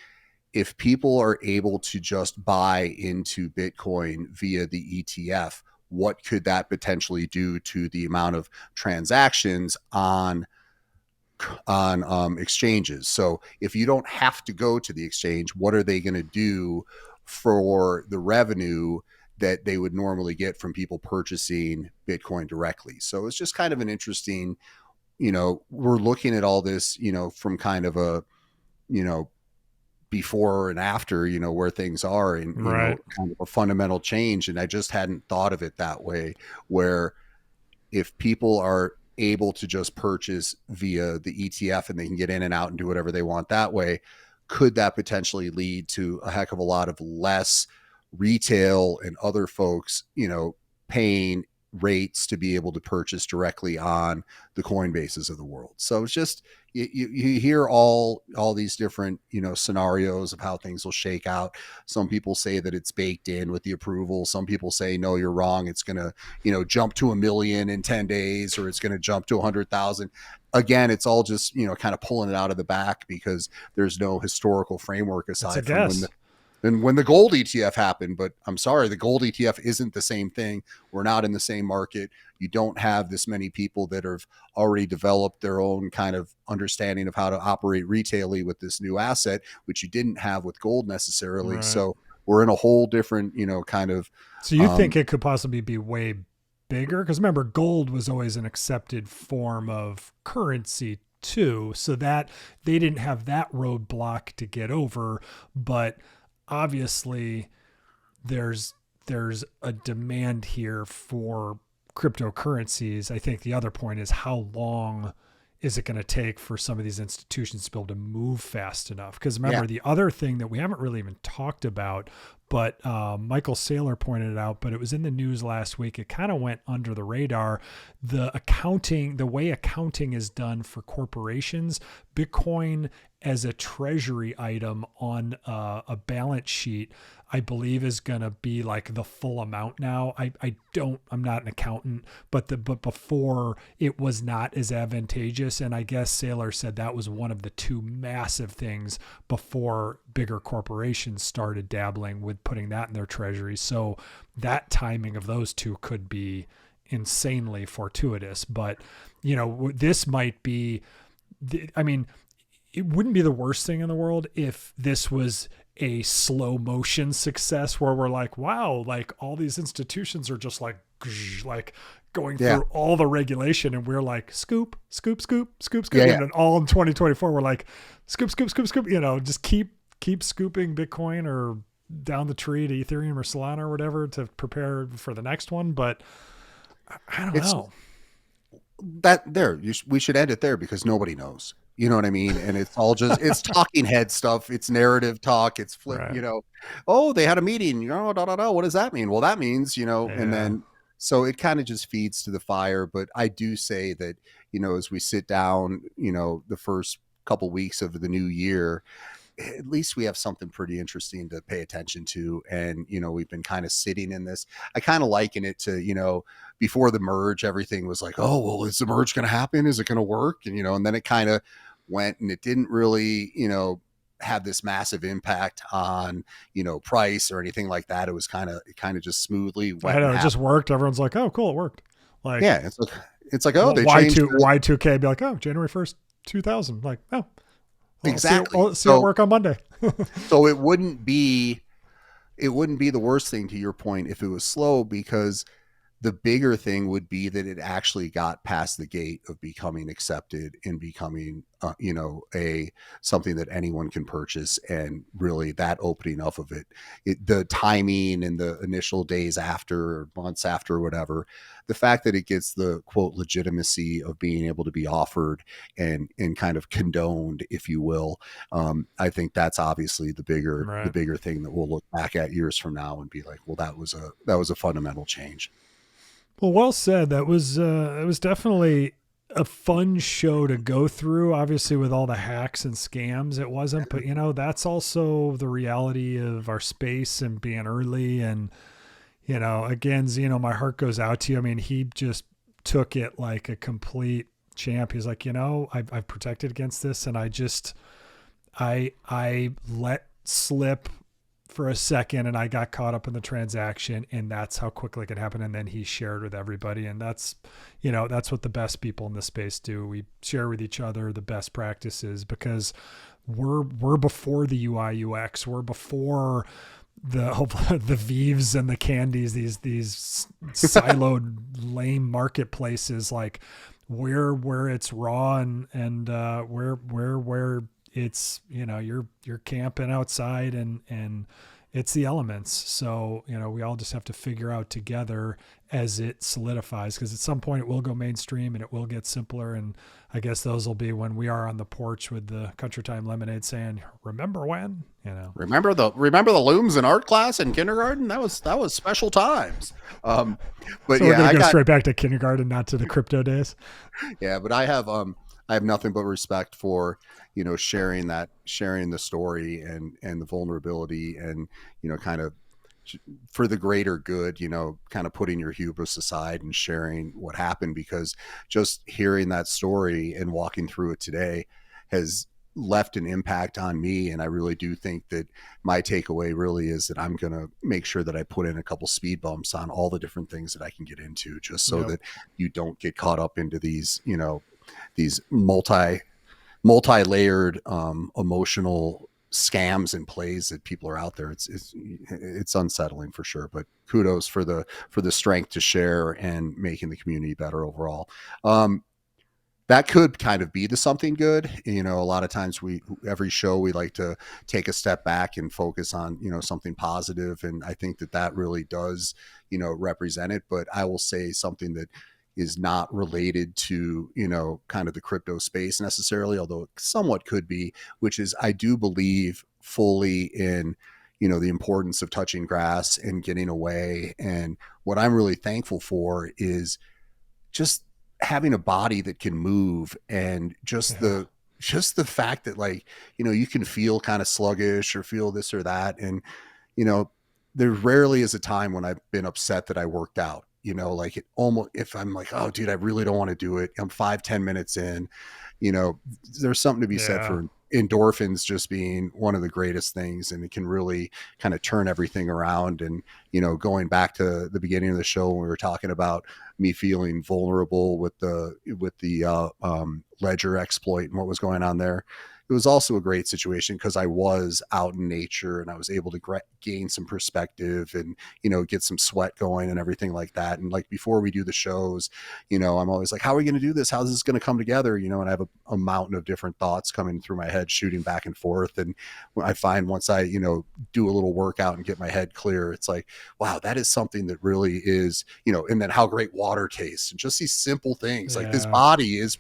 if people are able to just buy into Bitcoin via the ETF, what could that potentially do to the amount of transactions on exchanges? So if you don't have to go to the exchange, what are they going to do for the revenue that they would normally get from people purchasing Bitcoin directly? So it's just kind of an interesting, we're looking at all this, from kind of a, before and after, where things are, and right. Kind of a fundamental change. And I just hadn't thought of it that way, where if people are able to just purchase via the ETF and they can get in and out and do whatever they want that way, could that potentially lead to a heck of a lot of less retail and other folks, paying rates to be able to purchase directly on the Coinbases of the world? So it's just, you hear all these different, scenarios of how things will shake out. Some people say that it's baked in with the approval. Some people say, no, you're wrong. It's going to, jump to 1 million in 10 days, or it's going to jump to 100,000. Again, it's all just, kind of pulling it out of the back because there's no historical framework aside from when the gold ETF happened. But I'm sorry, the gold ETF isn't the same thing. We're not in the same market. You don't have this many people that have already developed their own kind of understanding of how to operate retailly with this new asset, which you didn't have with gold necessarily. Right. So we're in a whole different, kind of. So you think it could possibly be way bigger? Because remember, gold was always an accepted form of currency too. So that they didn't have that roadblock to get over, but obviously there's a demand here for cryptocurrencies. I think the other point is, how long is it going to take for some of these institutions to be able to move fast enough? Because remember, the other thing that we haven't really even talked about, but Michael Saylor pointed it out, but it was in the news last week. It kind of went under the radar. The way accounting is done for corporations, Bitcoin as a treasury item on a balance sheet, I believe is going to be like the full amount now. I'm not an accountant, but before it was not as advantageous. And I guess Saylor said that was one of the two massive things before bigger corporations started dabbling with putting that in their treasury. So that timing of those two could be insanely fortuitous, but this might be, it wouldn't be the worst thing in the world if this was a slow motion success where we're like, wow, like all these institutions are just like going through all the regulation, and we're like scoop. And then all in 2024, we're like scoop. Just keep scooping Bitcoin or down the tree to Ethereum or Solana or whatever to prepare for the next one. But I don't know. We should end it there because nobody knows. You know what I mean? And it's all just, it's talking head stuff. It's narrative talk. It's flip, right. Oh, they had a meeting, what does that mean? Well, that means, and then, so it kind of just feeds to the fire. But I do say that, as we sit down, the first couple weeks of the new year, at least we have something pretty interesting to pay attention to. And, we've been kind of sitting in this. I kind of liken it to, before the merge, everything was like, oh, well, is the merge going to happen? Is it going to work? And, and then it kind of went, and it didn't really, have this massive impact on, price or anything like that. It was kind of just smoothly went. It just worked. Everyone's like, oh, cool, it worked. Like, yeah, it's like, oh, they changed Y2K, be like, oh, January 1st, 2000. Like, oh, exactly. I'll see it work on Monday. So it wouldn't be the worst thing, to your point, if it was slow, because the bigger thing would be that it actually got past the gate of becoming accepted and becoming, something that anyone can purchase. And really that opening up of it, the timing and the initial days after or months after or whatever, the fact that it gets the quote legitimacy of being able to be offered and kind of condoned, if you will. I think that's obviously the bigger thing that we'll look back at years from now and be like, well, that was a fundamental change. Well said. That was it was definitely a fun show to go through. Obviously, with all the hacks and scams, it wasn't. But that's also the reality of our space and being early. And again, my heart goes out to you. I mean, he just took it like a complete champ. He's like, I've protected against this, and I let slip for a second, and I got caught up in the transaction, and that's how quickly it could happen. And then he shared with everybody, and that's what the best people in this space do. We share with each other the best practices because we're before the UI UX, we're before the Vives and the candies, these siloed lame marketplaces, like where it's raw and where it's, you're camping outside and it's the elements. So, we all just have to figure out together as it solidifies, because at some point it will go mainstream and it will get simpler. And I guess those will be when we are on the porch with the Country Time Lemonade saying, remember when, remember the looms in art class in kindergarten? That was special times. But so we're going to go straight back to kindergarten, not to the crypto days. Yeah. But I have nothing but respect for, sharing the story and the vulnerability and, kind of for the greater good, kind of putting your hubris aside and sharing what happened, because just hearing that story and walking through it today has left an impact on me. And I really do think that my takeaway really is that I'm going to make sure that I put in a couple speed bumps on all the different things that I can get into, just so that you don't get caught up into these, these multi-layered emotional scams and plays that people are out there. It's unsettling for sure, but kudos for the strength to share and making the community better overall. That could kind of be the something good. A lot of times every show we like to take a step back and focus on, something positive. And I think that really does, represent it. But I will say something that is not related to, kind of the crypto space necessarily, although it somewhat could be, which is I do believe fully in, the importance of touching grass and getting away. And what I'm really thankful for is just having a body that can move, and just the fact that, like, you can feel kind of sluggish or feel this or that. And, there rarely is a time when I've been upset that I worked out, like it almost, if I'm like, oh dude, I really don't want to do it. I'm 5-10 minutes in, there's something to be said for endorphins just being one of the greatest things, and it can really kind of turn everything around. And going back to the beginning of the show when we were talking about me feeling vulnerable with the ledger exploit and what was going on there, it was also a great situation because I was out in nature and I was able to gain some perspective and, get some sweat going and everything like that. And like before we do the shows, I'm always like, how are we going to do this? How's this going to come together? And I have a mountain of different thoughts coming through my head, shooting back and forth. And I find once I, do a little workout and get my head clear, it's like, wow, that is something that really is, and then how great water tastes and just these simple things. Like this body is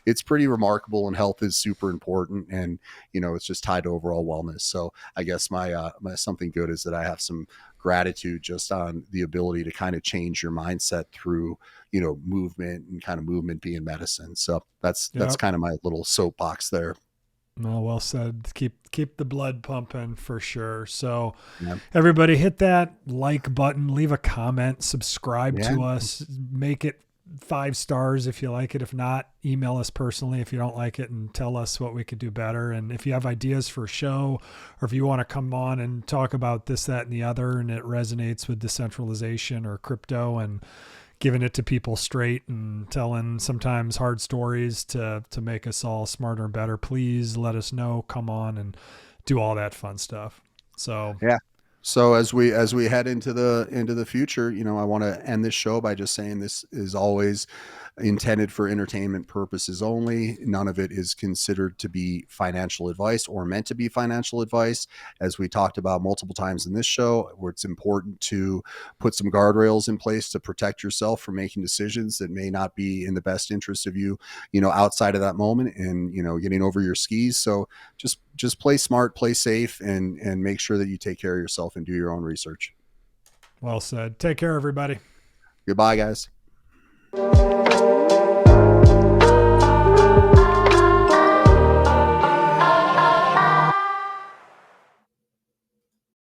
it's pretty remarkable, and health is super important. And it's just tied to overall wellness. So I guess my something good is that I have some gratitude just on the ability to kind of change your mindset through movement, and kind of movement being medicine. So that's kind of my little soapbox there. Well said. Keep the blood pumping for sure. So everybody hit that like button, leave a comment, subscribe to us, make it 5 stars if you like it. If not, email us personally if you don't like it and tell us what we could do better. And if you have ideas for a show, or if you want to come on and talk about this, that, and the other, and it resonates with decentralization or crypto and giving it to people straight and telling sometimes hard stories to make us all smarter and better, please let us know. Come on and do all that fun stuff. So So as we head into the future, I want to end this show by just saying this is always intended for entertainment purposes only. None of it is considered to be financial advice or meant to be financial advice. As we talked about multiple times in this show, where it's important to put some guardrails in place to protect yourself from making decisions that may not be in the best interest of you, outside of that moment, and, getting over your skis. So just play smart, play safe, and make sure that you take care of yourself and do your own research. Well said. Take care, everybody. Goodbye, guys.